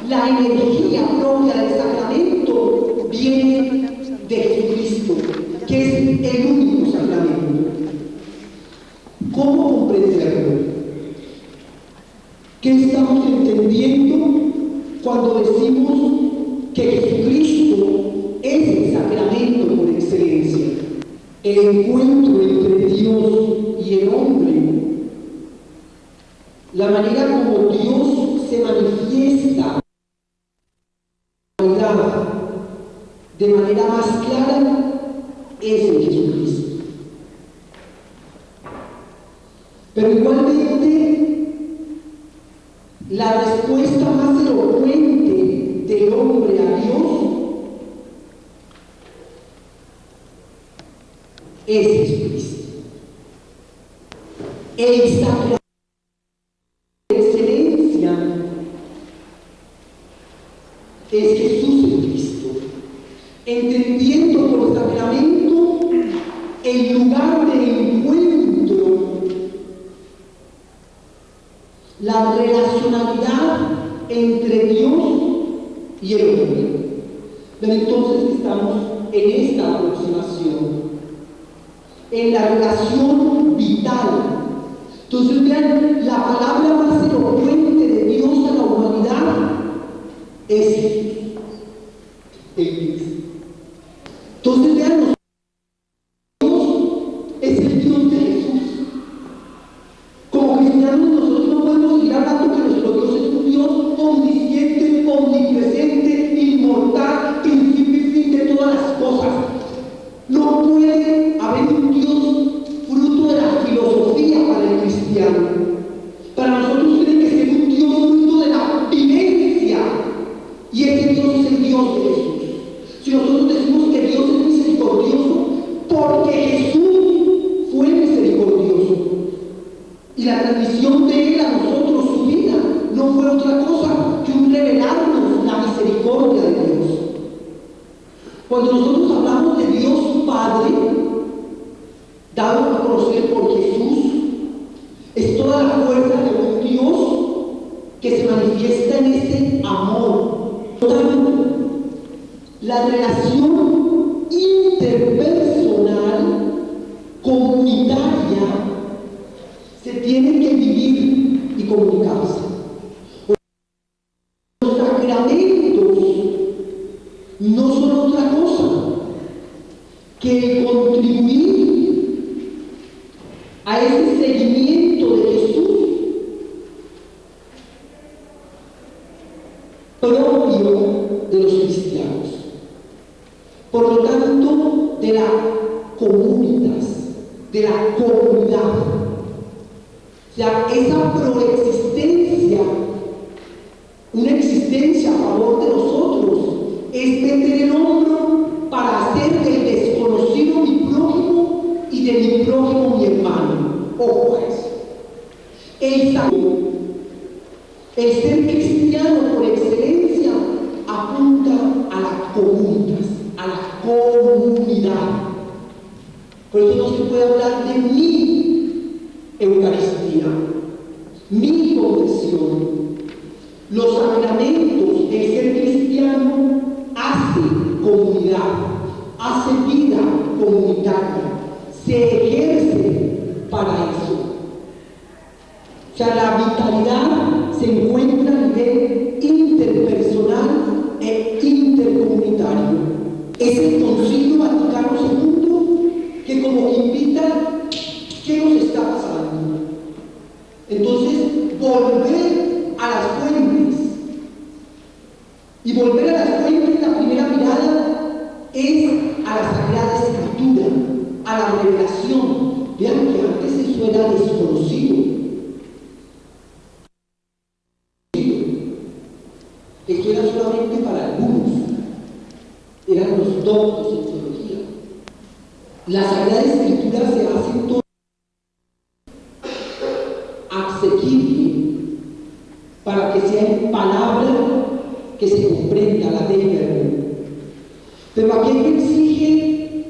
la energía propia del sacramento viene de Jesucristo, que es el único sacramento. ¿Cómo comprenderlo? ¿Qué estamos entendiendo cuando decimos que Jesucristo es el sacramento por excelencia? El encuentro entre Dios y el hombre, la manera como Dios se manifiesta de manera más clara es en Jesucristo. Pero igualmente, la respuesta más elocuente del hombre a Dios es Jesucristo. El sacramento de excelencia es Jesús en Cristo, entendiendo por sacramento el lugar de encuentro, la relacionalidad entre Dios y el hombre. Pero entonces estamos en esta aproximación, en la relación vital. Entonces vean, la palabra más elocuente de Dios a la humanidad es el Cristo. Entonces vean, Dios es el Dios de Jesús. Como cristianos nosotros no podemos seguir hablando que nuestro Dios es un Dios omnisciente, omnipresente, inmortal, principio y fin de todas las cosas. No puede haber un Dios fruto de la filosofía para el cristiano. Para nosotros tiene que ser un Dios fruto de la vivencia. Y ese Dios es el Dios de Jesús. Si nosotros decimos que Dios es misericordioso, porque Jesús fue misericordioso. Y la transmisión de Él a nosotros, su vida, no fue otra cosa que un revelarnos la misericordia de Dios. Cuando nosotros hablamos de Dios Padre, dado a conocer por Jesús, es toda la fuerza de un Dios que se manifiesta en ese amor. La relación interpersonal, comunitaria, se tiene que vivir y comunicarse. Los sacramentos no son otra cosa que contribuir a ese seguimiento de Jesús propio de los cristianos. Por lo tanto, de la comunitas, de la comunidad. O sea, esa proexistencia, una existencia a favor de nosotros, es meter el hombro para hacer del desconocido mi prójimo y de mi prójimo mi hermano. Ojo a eso. El ser cristiano por excelencia apunta a las comunitas, a la comunidad. Por eso no se puede hablar de mi Eucaristía, mi confesión. Los sacramentos, el ser cristiano hace comunidad, hace vida comunitaria, se ejerce para eso. O sea, la vitalidad se encuentra a nivel interpersonal e intercomunitario. Es el Concilio Vaticano II que como invita qué nos está pasando. Entonces, volver a las fuentes. Y volver a las fuentes, la primera mirada es a la Sagrada Escritura, a la revelación. Vean que antes eso era desconocido. Esto era solamente para algunos. Eran los doctos en teología. La Sagrada Escritura se hace todo asequible para que sea en palabra que se comprenda la ley del mundo. Pero aquello exige,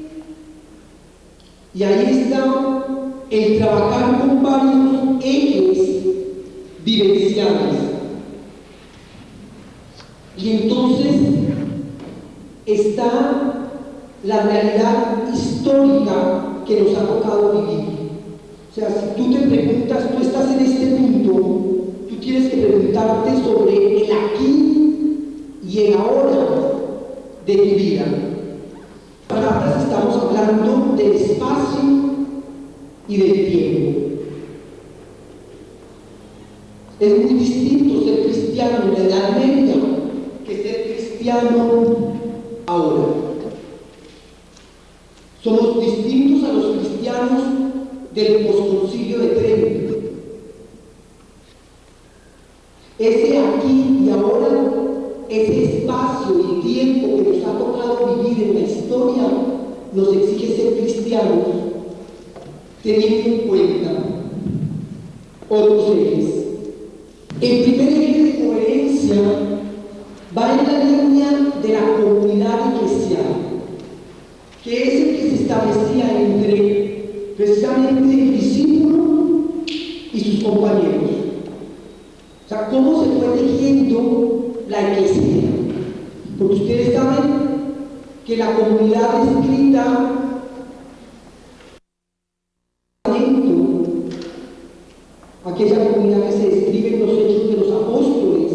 y ahí está el trabajar con varios ejes vivenciales. Y entonces está la realidad histórica que nos ha tocado vivir. O sea, si tú te preguntas, tú estás en este punto, tú tienes que preguntarte sobre el aquí y el ahora de tu vida. Para estamos hablando del espacio y del tiempo. Es muy distinto ser cristiano en la Edad Media que ser cristiano ahora. Somos distintos a los cristianos del posconcilio de Trento. Ese aquí y ahora, ese espacio y tiempo que nos ha tocado vivir en la historia, nos exige ser cristianos, teniendo en cuenta otros ejes. El primer eje de coherencia va en la línea de la comunidad eclesial, que es el que se establecía entre precisamente el discípulo y sus compañeros. O sea, cómo se fue tejiendo la eclesia. Porque ustedes saben que la comunidad escrita, aquella comunidad que se describe en los Hechos de los Apóstoles,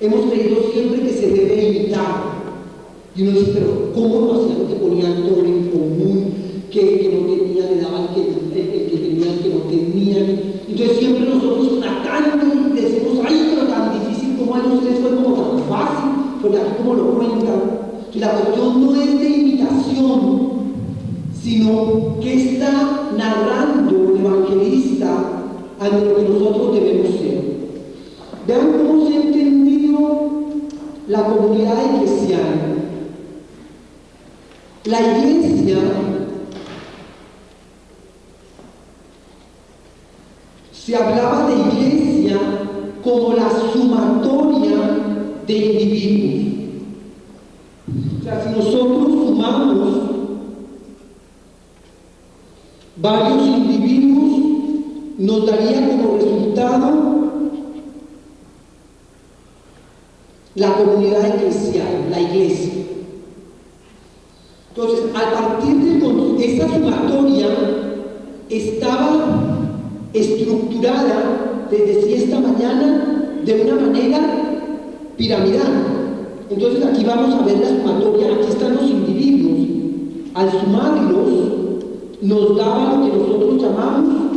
hemos creído siempre que se debe imitar. Y uno dice, pero ¿cómo lo hacían? Que ponían todo en común, que no tenían, le daban que tenían, que no tenían. Entonces siempre nosotros tratando y decimos, ay, pero tan difícil como a ustedes fue como tan fácil, porque aquí como lo cuentan. Y la cuestión no es de imitación, sino que está narrando el evangelista ante lo que nosotros debemos ser. Vean cómo se ha entendido la comunidad eclesial. La iglesia se hablaba de iglesia como la sumatoria de individuos. O sea, si nosotros sumamos varios individuos, nos daría como resultado la comunidad eclesial, la iglesia. Entonces, a partir de esa sumatoria estaba estructurada, les decía esta mañana, de una manera piramidal. Entonces aquí vamos a ver la sumatoria, aquí están los individuos. Al sumarlos, nos daba lo que nosotros llamamos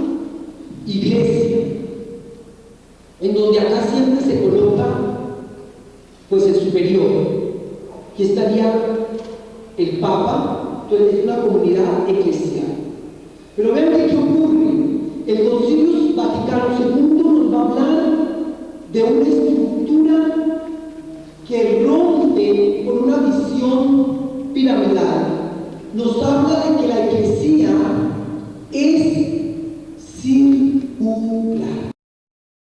iglesia, en donde acá siempre se coloca pues el superior. Aquí estaría el Papa, entonces es una comunidad eclesial. Pero vean qué ocurre. El Concilio Vaticano II nos va a hablar de una estructura que rompe con una visión piramidal. Nos habla de que la iglesia es